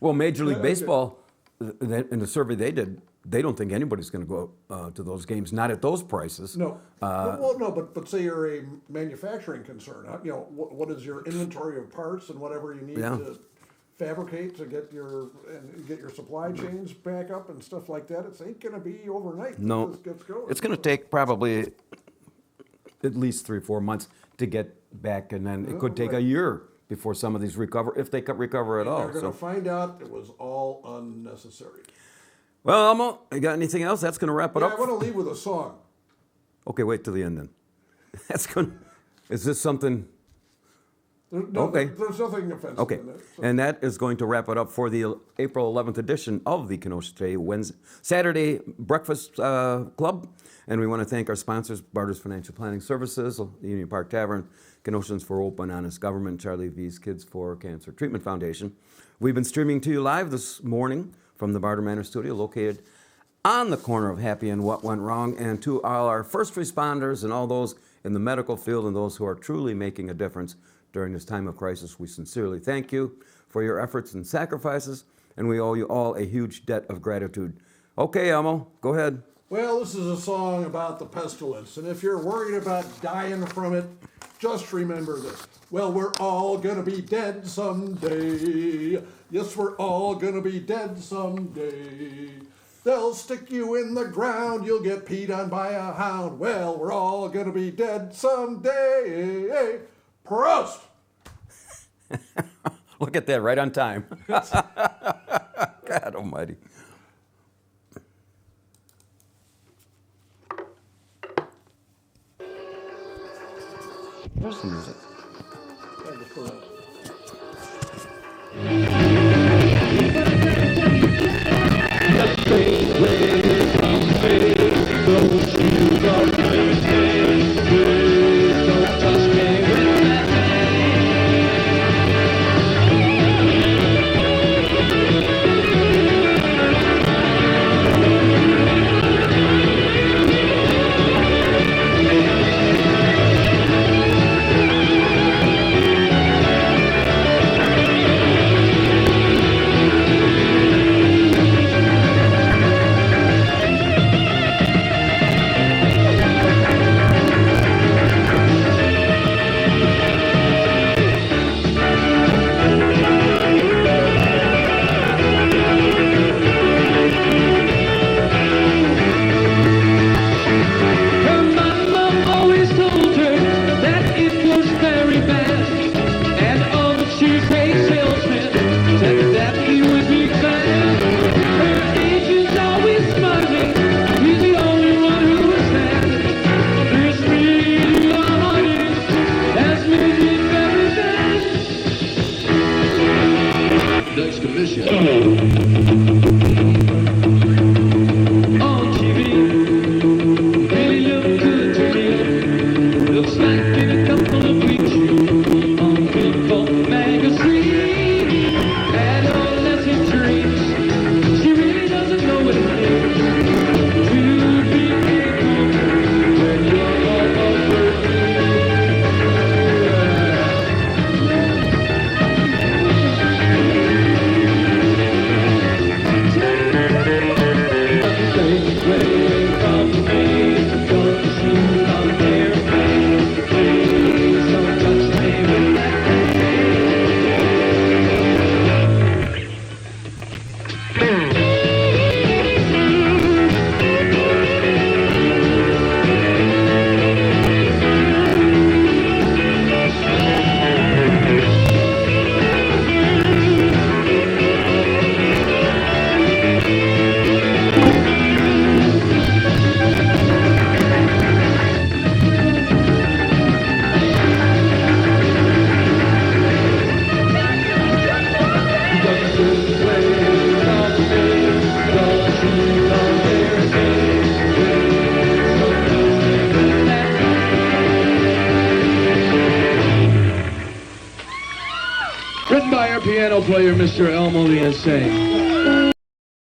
Well, Major League Baseball, in the survey they did, they don't think anybody's going to go to those games, not at those prices. No. But say you're a manufacturing concern. What is your inventory of parts and whatever you need to fabricate to get your supply chains back up and stuff like that? It ain't going to be overnight. No, it's going to take probably at least 3 or 4 months to get back, and then it could take a year before some of these recover, if they could recover at all. They're going to find out it was all unnecessary. Well, Elmo, you got anything else? That's going to wrap it up. I want to leave with a song. Okay, wait till the end then. Is this something There's nothing offensive Okay, in it. So. and that is going to wrap it up for the April 11th edition of the Kenosha Today Saturday Breakfast Club. And we want to thank our sponsors, Barter's Financial Planning Services, the Union Park Tavern, Kenoshans for Open Honest Government, Charlie V's Kids for Cancer Treatment Foundation. We've been streaming to you live this morning from the Barter Manor Studio, located on the corner of Happy and What Went Wrong. And to all our first responders and all those in the medical field and those who are truly making a difference during this time of crisis, we sincerely thank you for your efforts and sacrifices, and we owe you all a huge debt of gratitude. Okay, Elmo, go ahead. Well, this is a song about the pestilence, and if you're worried about dying from it, just remember this. Well, we're all gonna be dead someday. Yes, we're all gonna be dead someday. They'll stick you in the ground, you'll get peed on by a hound. Well, we're all gonna be dead someday. Prost! Look at that, right on time. God almighty. Where's the music? Written by our piano player, Mr. Elmo the Insane.